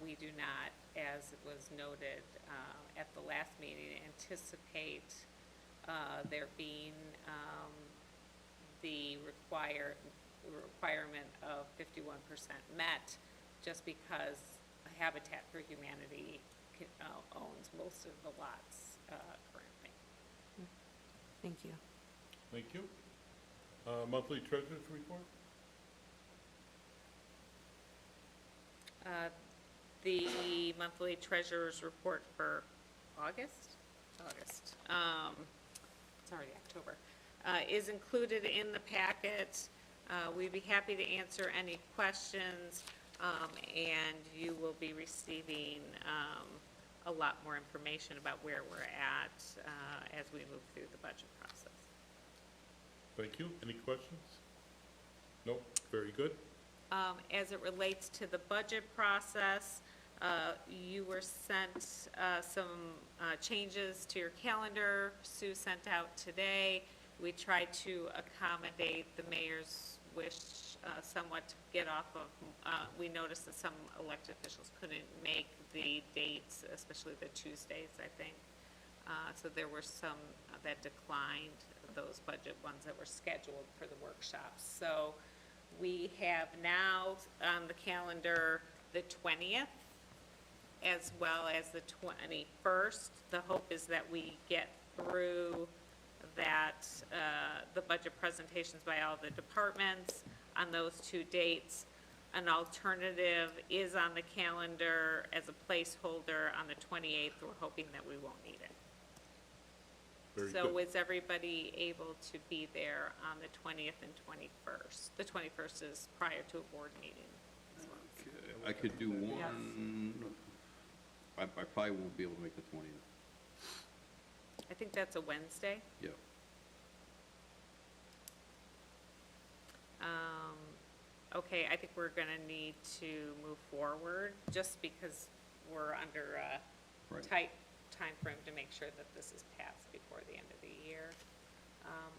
We do not, as was noted at the last meeting, anticipate there being the requirement of 51% met, just because Habitat for Humanity owns most of the lots currently. Thank you. Thank you. Monthly treasurer's report. The monthly treasurer's report for August, it's already October, is included in the packet. We'd be happy to answer any questions, and you will be receiving a lot more information about where we're at as we move through the budget process. Thank you. Any questions? Nope. Very good. As it relates to the budget process, you were sent some changes to your calendar. Sue sent out today. We tried to accommodate the mayor's wish somewhat to get off of, we noticed that some elected officials couldn't make the dates, especially the Tuesdays, I think. So there were some that declined, those budget ones that were scheduled for the workshops. So we have now on the calendar the 20th as well as the 21st. The hope is that we get through that, the budget presentations by all the departments on those two dates. An alternative is on the calendar as a placeholder on the 28th. We're hoping that we won't need it. Very So good. is everybody able to be there on the 20th and 21st? The 21st is prior to a board meeting as well. I could do one, I probably won't be able to make the 20th. I think that's a Wednesday. Yeah. Okay, I think we're gonna need to move forward, just because we're under a Right. tight timeframe to make sure that this is passed before the end of the year.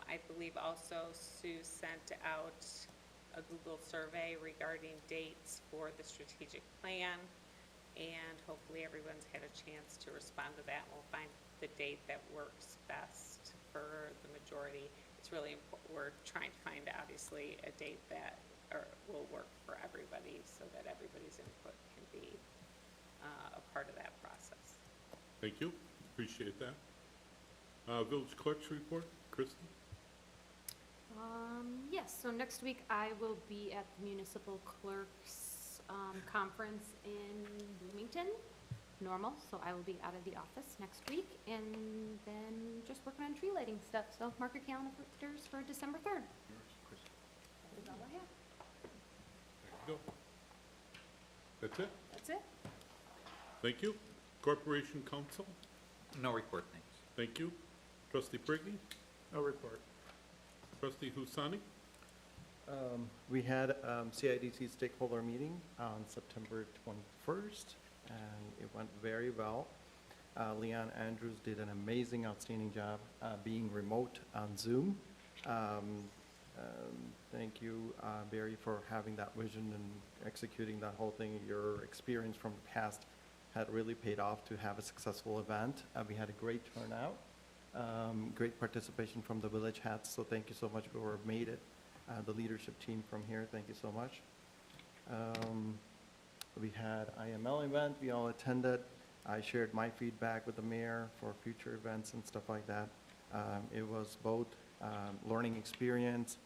I believe also Sue sent out a Google survey regarding dates for the strategic plan, and hopefully everyone's had a chance to respond to that. We'll find the date that works best for the majority. It's really important, we're trying to find, obviously, a date that will work for everybody, so that everybody's input can be a part of that process. Thank you, appreciate that. Village clerk's report, Kristen? Yes, so next week I will be at the municipal clerks, conference in Bloomington, normal, so I will be out of the office next week, and then just working on tree lighting stuff, so mark your calendars for December 3rd. That is all I have. There you go. That's it? That's it. Thank you. Corporation Council, No report, thanks. thank you. Trustee Briggy, No report. trustee Husani, We had CIDC stakeholder meeting on September 21st, and it went very well. Leon Andrews did an amazing, outstanding job being remote on Zoom. Thank you, Barry, for having that vision and executing that whole thing. Your experience from the past had really paid off to have a successful event. We had a great turnout, great participation from the village hats, so thank you so much for whoever made it. The leadership team from here, thank you so much. We had IML event, we all attended. I shared my feedback with the mayor for future events and stuff like that. It was both learning experience,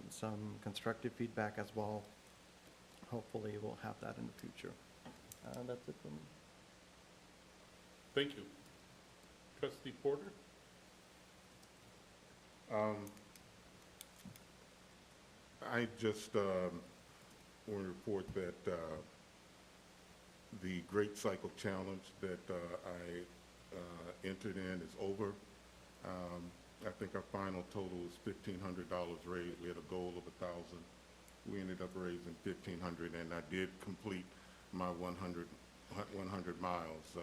some constructive feedback as well. Hopefully, we'll have that in the future. That's it for me. thank you. Trustee Porter, I just want to report that the Great Cycle Challenge that I entered in is over. I think our final total was $1,500 raised. We had a goal of $1,000. We ended up raising $1,500, and I did complete my 100 miles.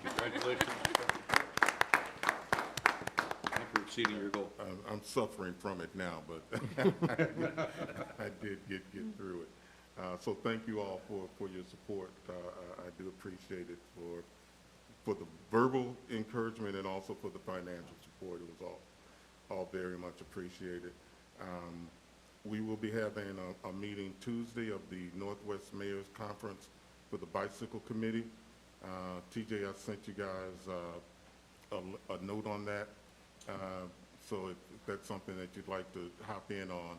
Congratulations. Thank you for exceeding your goal. I'm suffering from it now, but I did get through it. So thank you all for your support. I do appreciate it for the verbal encouragement and also for the financial support. It was all very much appreciated. We will be having a meeting Tuesday of the Northwest Mayor's Conference for the Bicycle Committee. TJ, I sent you guys a note on that. So if that's something that you'd like to hop in on,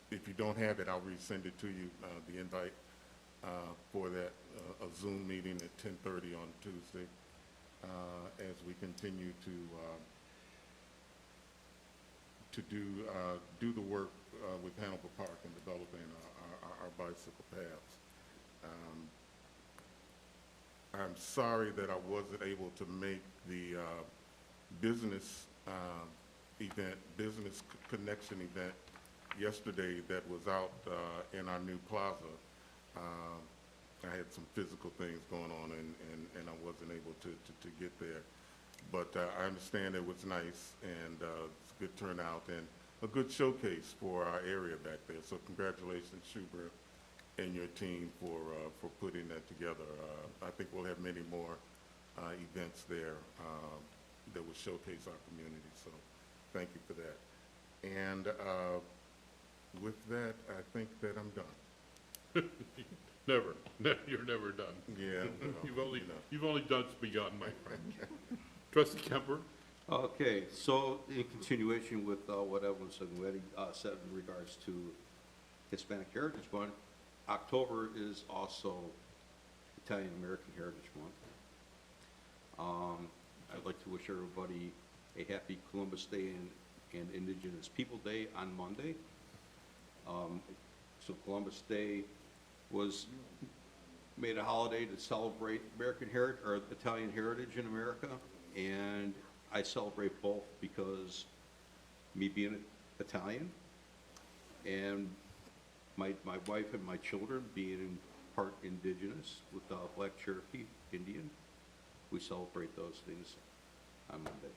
if you don't have it, I'll resend it to you, the invite for that, a Zoom meeting at 10:30 on Tuesday, as we continue to do the work with Hannibal Park and developing our bicycle paths. I'm sorry that I wasn't able to make the business connection event yesterday that was out in our new plaza. I had some physical things going on and I wasn't able to get there. But I understand it was nice and it's a good turnout and a good showcase for our area back there. So congratulations, Schubert, and your team for putting that together. I think we'll have many more events there that will showcase our community. So thank you for that. And with that, I think that I'm done. never, you're never done. Yeah. Well, You've only just begun, my friend. Trustee Kemper, Okay, so in continuation with what everyone said, we said in regards to Hispanic Heritage Month, October is also Italian American Heritage Month. I'd like to wish everybody a happy Columbus Day and Indigenous People Day on Monday. So Columbus Day was made a holiday to celebrate American heritage or Italian heritage in America, and I celebrate both because me being Italian and my wife and my children being in part indigenous with Black Cherokee Indian, we celebrate those things on Monday.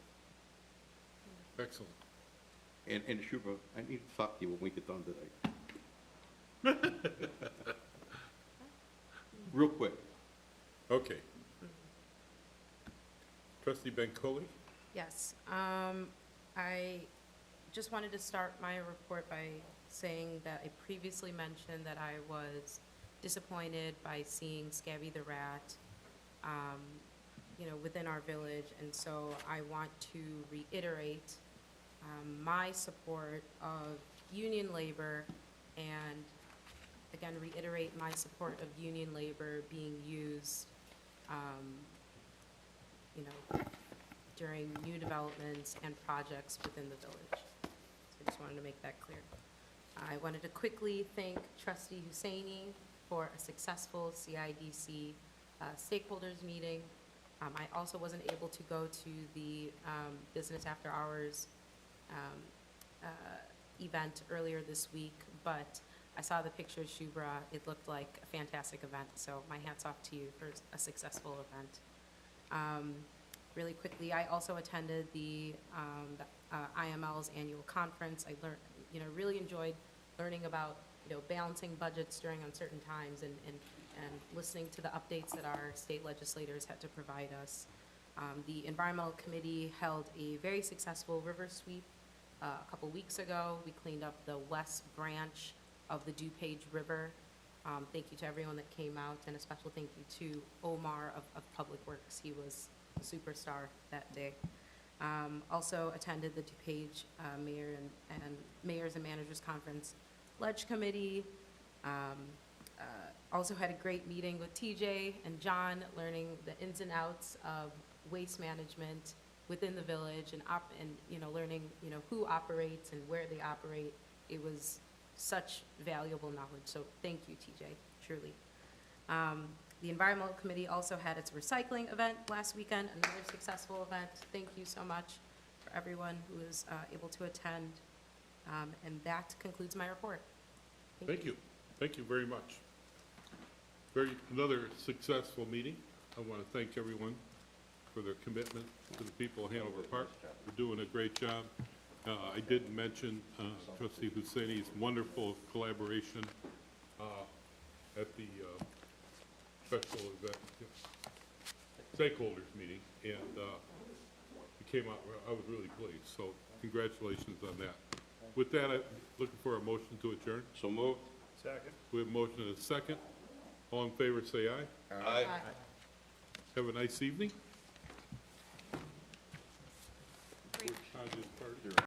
Excellent. And Shuba, I need to talk to you when we get done today. Real quick. Okay. Trustee Bencolli? Yes, I just wanted to start my report by saying that I previously mentioned that I was disappointed by seeing Scabby the rat, within our village, and so I want to reiterate my support of union labor and, again, reiterate my support of union labor being used, during new developments and projects within the village. So I just wanted to make that clear. I wanted to quickly thank Trustee Husseini for a successful CIDC stakeholders meeting. I also wasn't able to go to the Business After Hours event earlier this week, but I saw the picture of Shubra. It looked like a fantastic event, so my hat's off to you for a successful event. Really quickly, I also attended the IML's annual conference. I learned, really enjoyed learning about, balancing budgets during uncertain times and listening to the updates that our state legislators had to provide us. The Environmental Committee held a very successful river sweep a couple weeks ago. We cleaned up the west branch of the DuPage River. Thank you to everyone that came out, and a special thank you to Omar of Public Works. He was a superstar that day. Also attended the DuPage Mayors and Managers Conference Ledge Committee. Also had a great meeting with TJ and John, learning the ins and outs of waste management within the village and learning, who operates and where they operate. It was such valuable knowledge, so thank you, TJ, truly. The Environmental Committee also had its recycling event last weekend, another successful event. Thank you so much for everyone who was able to attend. And that concludes my report. Thank you. Thank you very much. Another successful meeting. I want to thank everyone for their commitment to the people of Hanover Park. They're doing a great job. I did mention Trustee Husseini's wonderful collaboration at the special event, stakeholders meeting, and it came out, I was really pleased, so congratulations on that. With that, I'm looking for a motion to adjourn. So moved. Second. We have a motion and a second. All in favor, say aye. Aye. Have a nice evening. Great. How's this party?